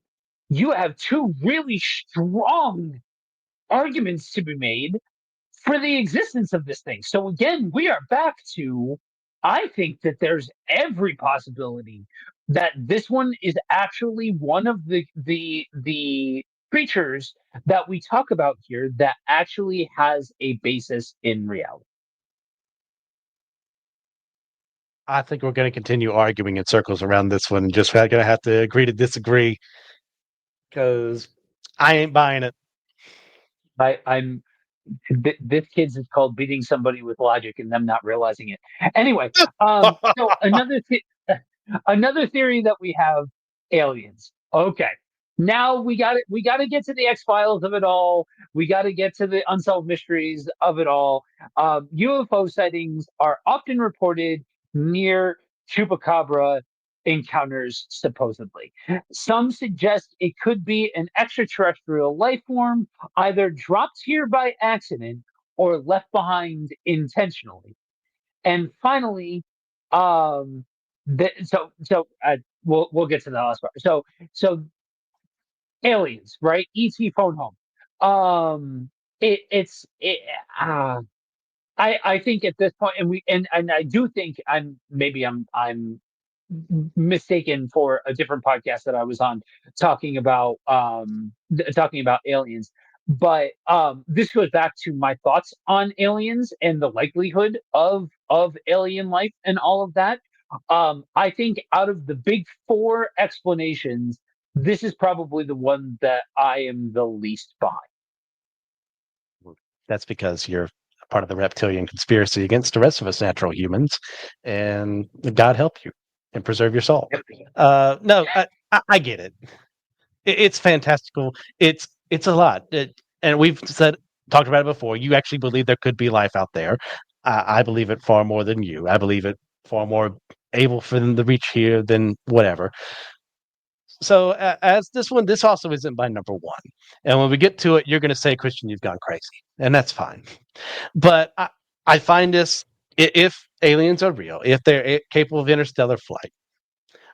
you have two really strong arguments to be made for the existence of this thing. So again, we are back to, I think that there's every possibility that this one is actually one of the creatures that we talk about here that actually has a basis in reality. I think we're going to continue arguing in circles around this one. Just going to have to agree to disagree because I ain't buying it. I'm this kid's is called beating somebody with logic and them not realizing it. Anyway, so another theory that we have, aliens. Okay. Now we got to get to the X-Files of it all. We got to get to the unsolved mysteries of it all. UFO sightings are often reported near Chupacabra encounters, supposedly. Some suggest it could be an extraterrestrial life form, either dropped here by accident or left behind intentionally. And finally, we'll get to the last part. So aliens, right? ET phone home. It it's it. I think at this point, and I do think I'm mistaken for a different podcast that I was on talking about aliens. But this goes back to my thoughts on aliens and the likelihood of alien life and all of that. I think out of the big four explanations, this is probably the one that I am the least behind. That's because you're part of the reptilian conspiracy against the rest of us natural humans, and God help you and preserve your soul. No, I get it. It's fantastical. It's a lot, and we've talked about it before. You actually believe there could be life out there. I believe it far more than you. I believe it far more able for them to reach here than whatever. So as this also isn't my number one. And when we get to it, you're going to say, Christian, you've gone crazy, and that's fine. But I find this, if aliens are real, if they're capable of interstellar flight,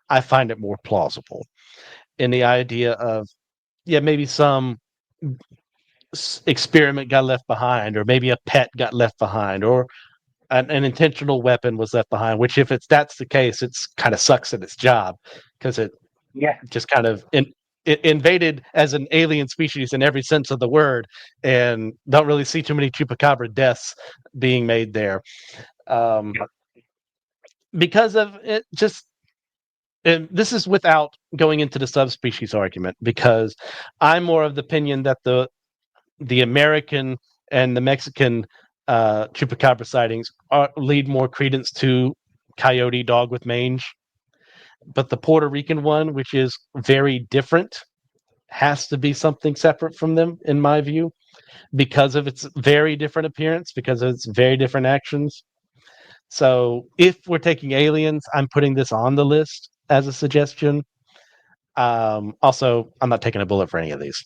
I find it more plausible in the idea of, yeah, maybe some experiment got left behind, or maybe a pet got left behind, or an intentional weapon was left behind. Which, if that's the case, it's kind of sucks at its job because it Yeah. just kind of it invaded as an alien species in every sense of the word, and don't really see too many chupacabra deaths being made there, um, because of it. Just and this is without going into the subspecies argument, because I'm more of the opinion that the American and the Mexican Chupacabra sightings lead more credence to coyote, dog with mange. But the Puerto Rican one, which is very different, has to be something separate from them, in my view, because of its very different appearance, because of its very different actions. So if we're taking aliens, I'm putting this on the list as a suggestion. Also, I'm not taking a bullet for any of these.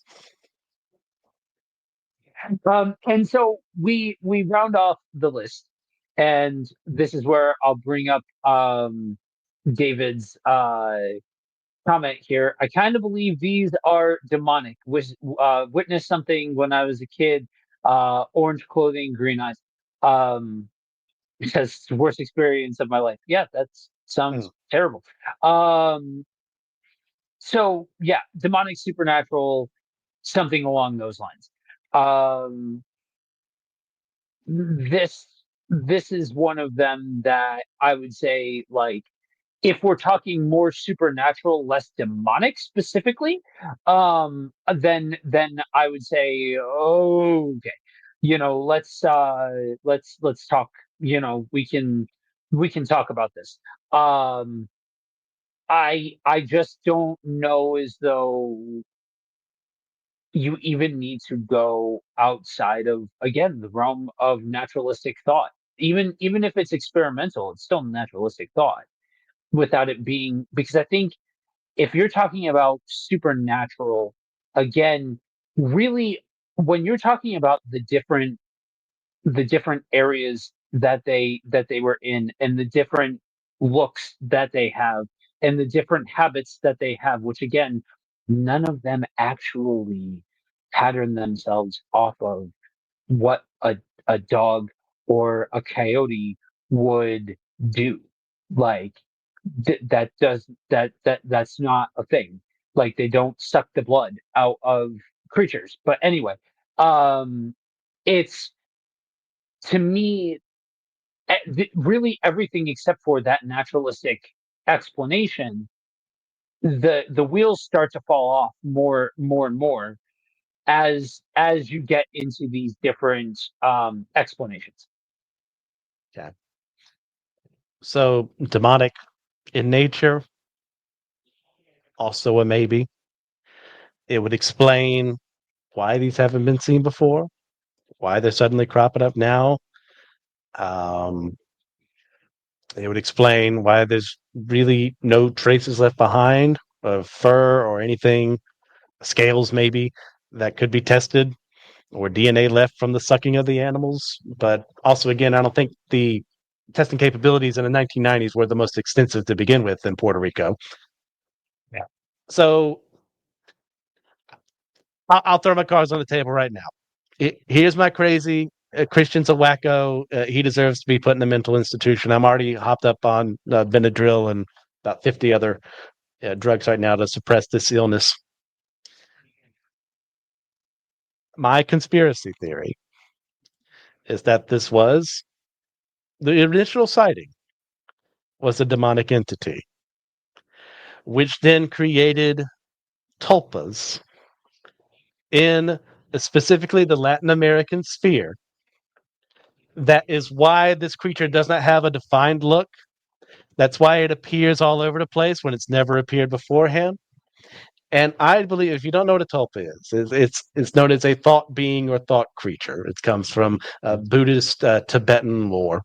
And so we round off the list, and this is where I'll bring up David's comment here. I kind of believe these are demonic. Witnessed something when I was a kid. Orange clothing, green eyes. Um, because it's the worst experience of my life. Yeah, that Hmm. sounds terrible. Um, so yeah, demonic, supernatural, something along those lines. Um, this this is one of them that I would say, like, if we're talking more supernatural, less demonic specifically, then I would say, okay, let's talk. We can talk about this. Um, I just don't know as though you even need to go outside of, again, the realm of naturalistic thought. Even if it's experimental, it's still naturalistic thought without it being, because I think if you're talking about supernatural, again, really, when you're talking about the different areas that they were in, and the different looks that they have, and the different habits that they have, which again, none of them actually pattern themselves off of what a dog or a coyote would do. Like, that's not a thing. Like, they don't suck the blood out of creatures. But anyway, it's, to me, really everything except for that naturalistic explanation. The wheels start to fall off more and more as you get into these different explanations. Yeah. So demonic in nature, also a maybe. It would explain why these haven't been seen before, why they're suddenly cropping up now. Um, it would explain why there's really no traces left behind of fur or anything, scales maybe, that could be tested, or DNA left from the sucking of the animals. But also, again, I don't think the testing capabilities in the 1990s were the most extensive to begin with in Puerto Rico. Yeah. So I'll throw my cards on the table right now. Here's my crazy. Christian's a wacko. He deserves to be put in a mental institution. I'm already hopped up on Benadryl and about 50 other drugs right now to suppress this illness. My conspiracy theory is that this was the initial sighting was a demonic entity, which then created tulpas in specifically the Latin American sphere. That is why this creature does not have a defined look. That's why it appears all over the place when it's never appeared beforehand. And I believe, if you don't know what a tulpa is, it's known as a thought being or thought creature. It comes from Buddhist Tibetan lore.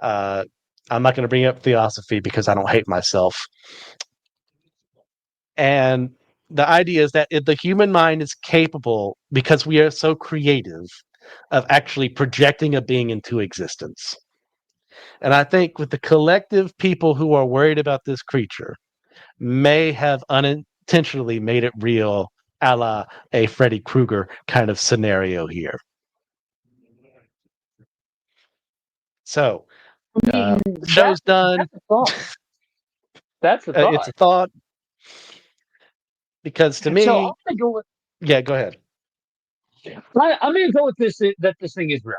Uh, I'm not going to bring up theosophy because I don't hate myself. And the idea is that the human mind is capable, because we are so creative, of actually projecting a being into existence. And I think with the collective people who are worried about this creature may have unintentionally made it real, a la a Freddy Krueger kind of scenario here. So, I mean, show's done. that's a thought. That's a It's thought. a thought, because to So me, yeah, go ahead. I'm gonna go with this, that this thing is real.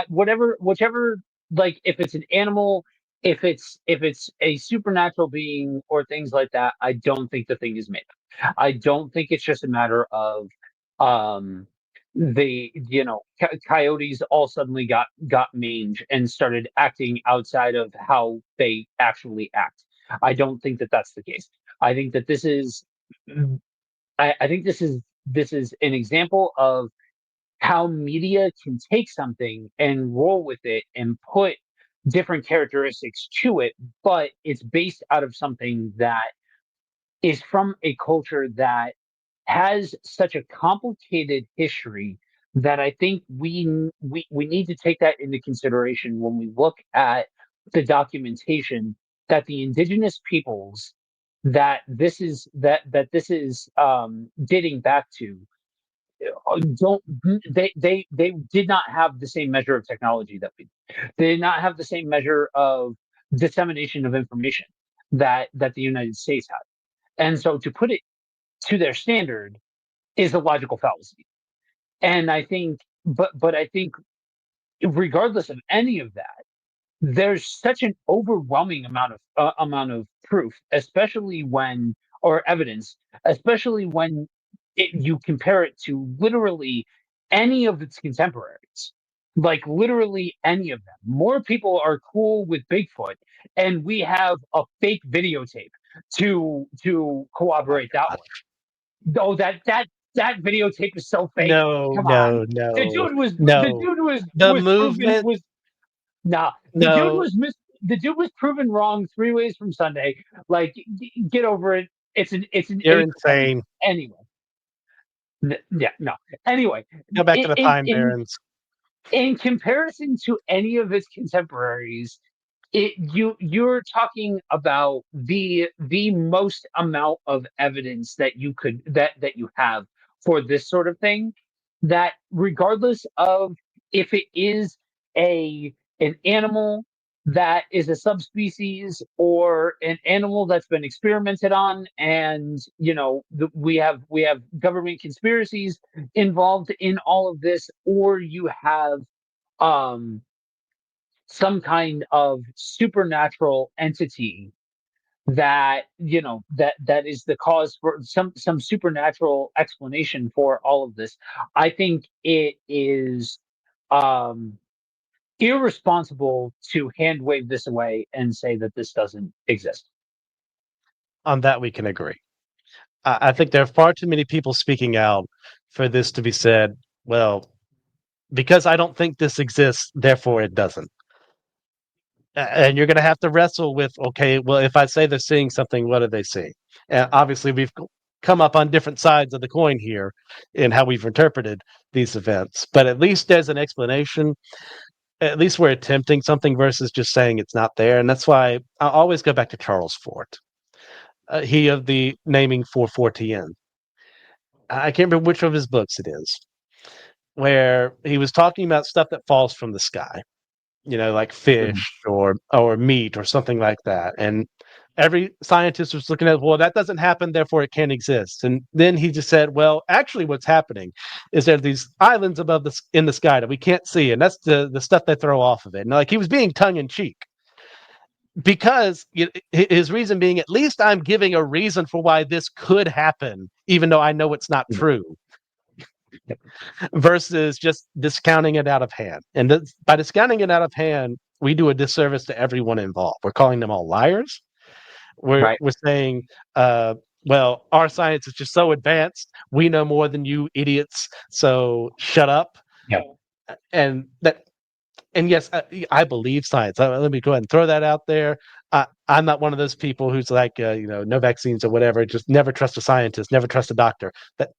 Whatever, whichever, like, if it's an animal, if it's a supernatural being or things like that, I don't think the thing is made up. I don't think it's just a matter of, um coyotes all suddenly got mange and started acting outside of how they actually act. I don't think that that's the case. I think that I think this is an example of how media can take something and roll with it and put different characteristics to it, but it's based out of something that is from a culture that has such a complicated history that I think we need to take that into consideration when we look at the documentation that the indigenous peoples that this is dating back to don't they did not have the same measure of technology that we they did not have the same measure of dissemination of information that the United States had. And so to put it to their standard is a logical fallacy. And I think, but I think regardless of any of that, there's such an overwhelming amount of proof, especially when or evidence, especially when you compare it to literally any of its contemporaries, like literally any of them. More people are cool with Bigfoot, and we have a fake videotape to My corroborate that God. one. Oh, that videotape is so fake. No, Come on, no, no, the no. dude The was proven movement, was nah. no, The dude was proven wrong 3 ways from Sunday. Like, get over it. It's an you're acre fetish. insane. Anyway, yeah, no. Anyway, Go back to in, the in Pine in Barrens. in comparison to any of its contemporaries, you're talking about the most amount of evidence that that you have for this sort of thing, that regardless of if it is a an animal that is a subspecies or an animal that's been experimented on, and we have government conspiracies involved in all of this, or you have um some kind of supernatural entity that that is the cause for some supernatural explanation for all of this. I think it is um irresponsible to hand wave this away and say that this doesn't exist. On that, we can agree. I think there are far too many people speaking out for this to be said, well, because I don't think this exists, therefore it doesn't. And you're going to have to wrestle with, okay, well, if I say they're seeing something, what are they seeing? And obviously, we've come up on different sides of the coin here in how we've interpreted these events, but at least there's an explanation. At least we're attempting something versus just saying it's not there. And that's why I always go back to Charles Fort. He of the naming for 4TN. I can't remember which of his books it is, where he was talking about stuff that falls from the sky, like Mhm. fish or meat or something like that. And every scientist was looking at, well, that doesn't happen, therefore it can't exist. And then he just said, well, actually, what's happening is there are these islands above in the sky that we can't see, and that's the stuff they throw off of it. And like he was being tongue in cheek because his reason being, at least I'm giving a reason for why this could happen, even though I know it's not Mhm. true, Yep. versus just discounting it out of hand. And by discounting it out of hand, we do a disservice to everyone involved. We're calling them all liars. Right. We're saying, uh, well, our science is just so advanced. We know more than you idiots. So shut up. Yep. And that, and yes, I believe science. Let me go ahead and throw that out there. I'm not one of those people who's like, no vaccines or whatever. Just never trust a scientist, never trust a doctor. That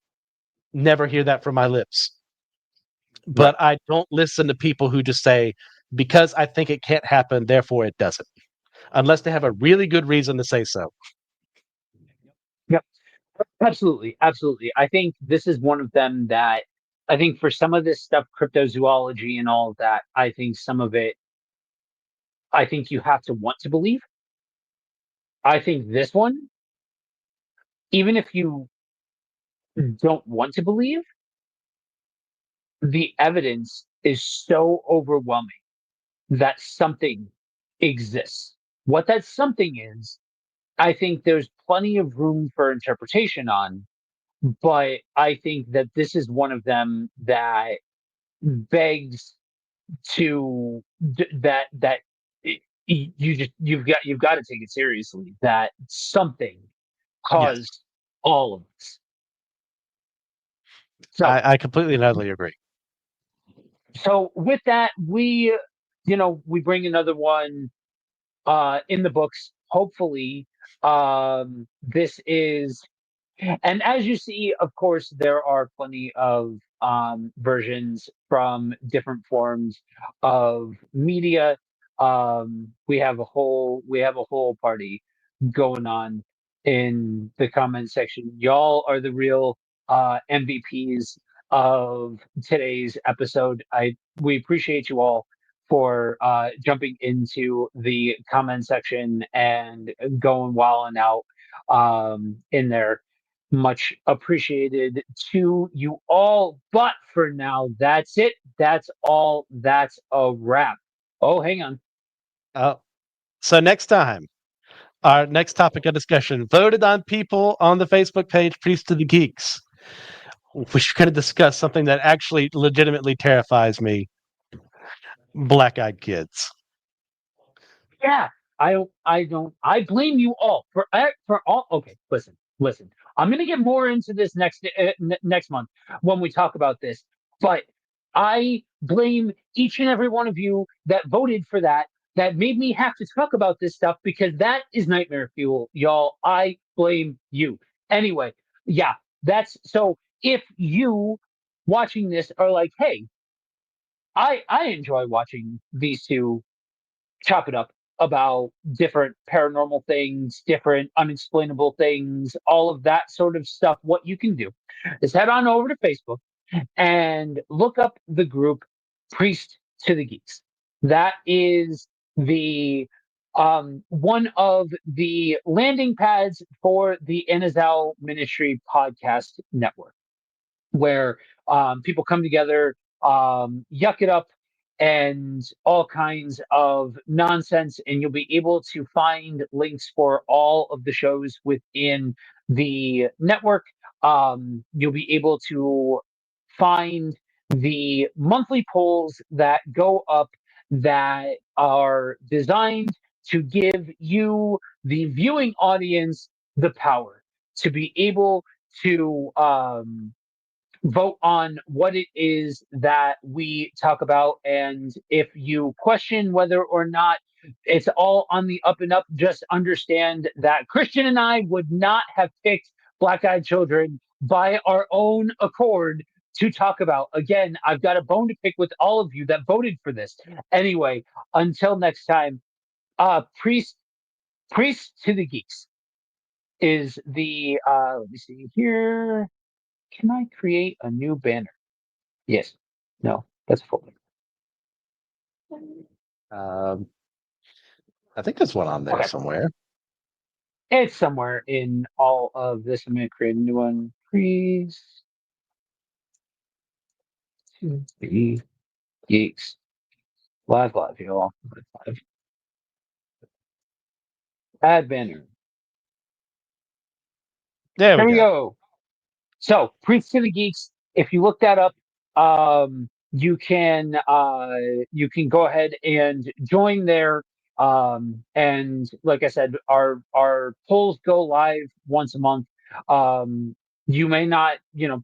never hear that from my lips. Right. But I don't listen to people who just say, because I think it can't happen, therefore it doesn't, unless they have a really good reason to say so. Yep. Absolutely, absolutely. I think this is one of them that I think for some of this stuff, cryptozoology and all of that, I think some of it, I think you have to want to believe. I think this one, even if you don't want to believe, the evidence is so overwhelming that something exists. What that something is, I think there's plenty of room for interpretation on, but I think that this is one of them that begs to that you've got to take it seriously that something Yes, caused all of this. So I completely and utterly agree. with that, we bring another one in the books. Hopefully, this is, and as you see, of course, there are plenty of versions from different forms of media. We have a whole party going on in the comment section. Y'all are the real MVPs of today's episode. We appreciate you all for jumping into the comment section and going wild and out in there. Much appreciated to you all. But for now, that's it. That's all. That's a wrap. Oh, hang on. Uh, so next time, our next topic of discussion voted on people on the Facebook page, Priest to the Geeks. We're going to discuss something that actually legitimately terrifies me: black-eyed kids. Yeah, I blame you all for all. Okay, listen. I'm gonna get more into this next month when we talk about this, but I blame each and every one of you that voted for that. That made me have to talk about this stuff because that is nightmare fuel, y'all. I blame you. Anyway, yeah, that's so. If you watching this are like, hey, I enjoy watching these two chop it up about different paranormal things, different unexplainable things, all of that sort of stuff. What you can do is head on over to Facebook and look up the group Priest to the Geeks. That is the one of the landing pads for the Anazao Ministry podcast network where people come together, yuck it up, and all kinds of nonsense. And you'll be able to find links for all of the shows within the network. You'll be able to find the monthly polls that go up that are designed to give you, the viewing audience, the power to be able to vote on what it is that we talk about. And if you question whether or not it's all on the up and up, just understand that Christian and I would not have picked Black Eyed Children by our own accord to talk about. Again, I've got a bone to pick with all of you that voted for this. Anyway, until next time, Priest to the Geeks is the let me see here. Can I create a new banner? Yes. No, that's a folder. Um, I think there's one on there Okay. somewhere. It's somewhere in all of this. I'm going to create a new one. Please. To the geeks. Live, y'all. Live. Add banner. There we There we go. go. So, Preach to the Geeks. If you look that up, you can go ahead and join there. And like I said, our polls go live once a month. Um, you may not,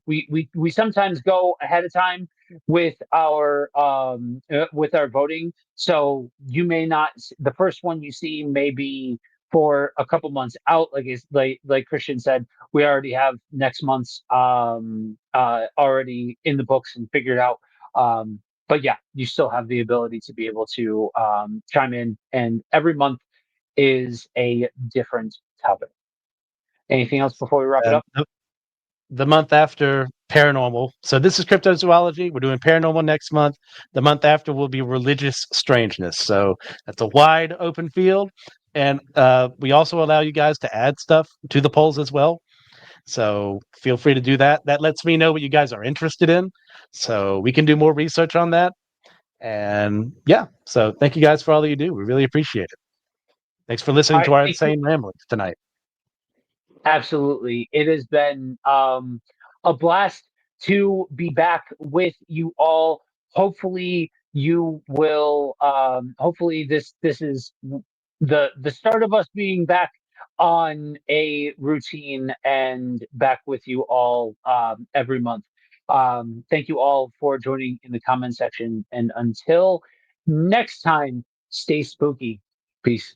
we sometimes go ahead of time with our voting. So you may not, the first one you see may be for a couple months out, like Christian said. We already have next month's already in the books and figured out. But yeah, you still have the ability to be able to chime in, and every month is a different topic. Anything else before we wrap it And up? the month after, paranormal. So this is cryptozoology. We're doing paranormal next month. The month after will be religious strangeness. So that's a wide open field. And we also allow you guys to add stuff to the polls as well. So feel free to do that. That lets me know what you guys are interested in. So we can do more research on that. And yeah, so thank you guys for all that you do. We really appreciate it. Thanks for All listening right, to our thank you. insane ramblings tonight. Absolutely. It has been a blast to be back with you all. Hopefully you will hopefully this is the start of us being back on a routine and back with you all every month. Thank you all for joining in the comment section, and until next time, stay spooky. Peace.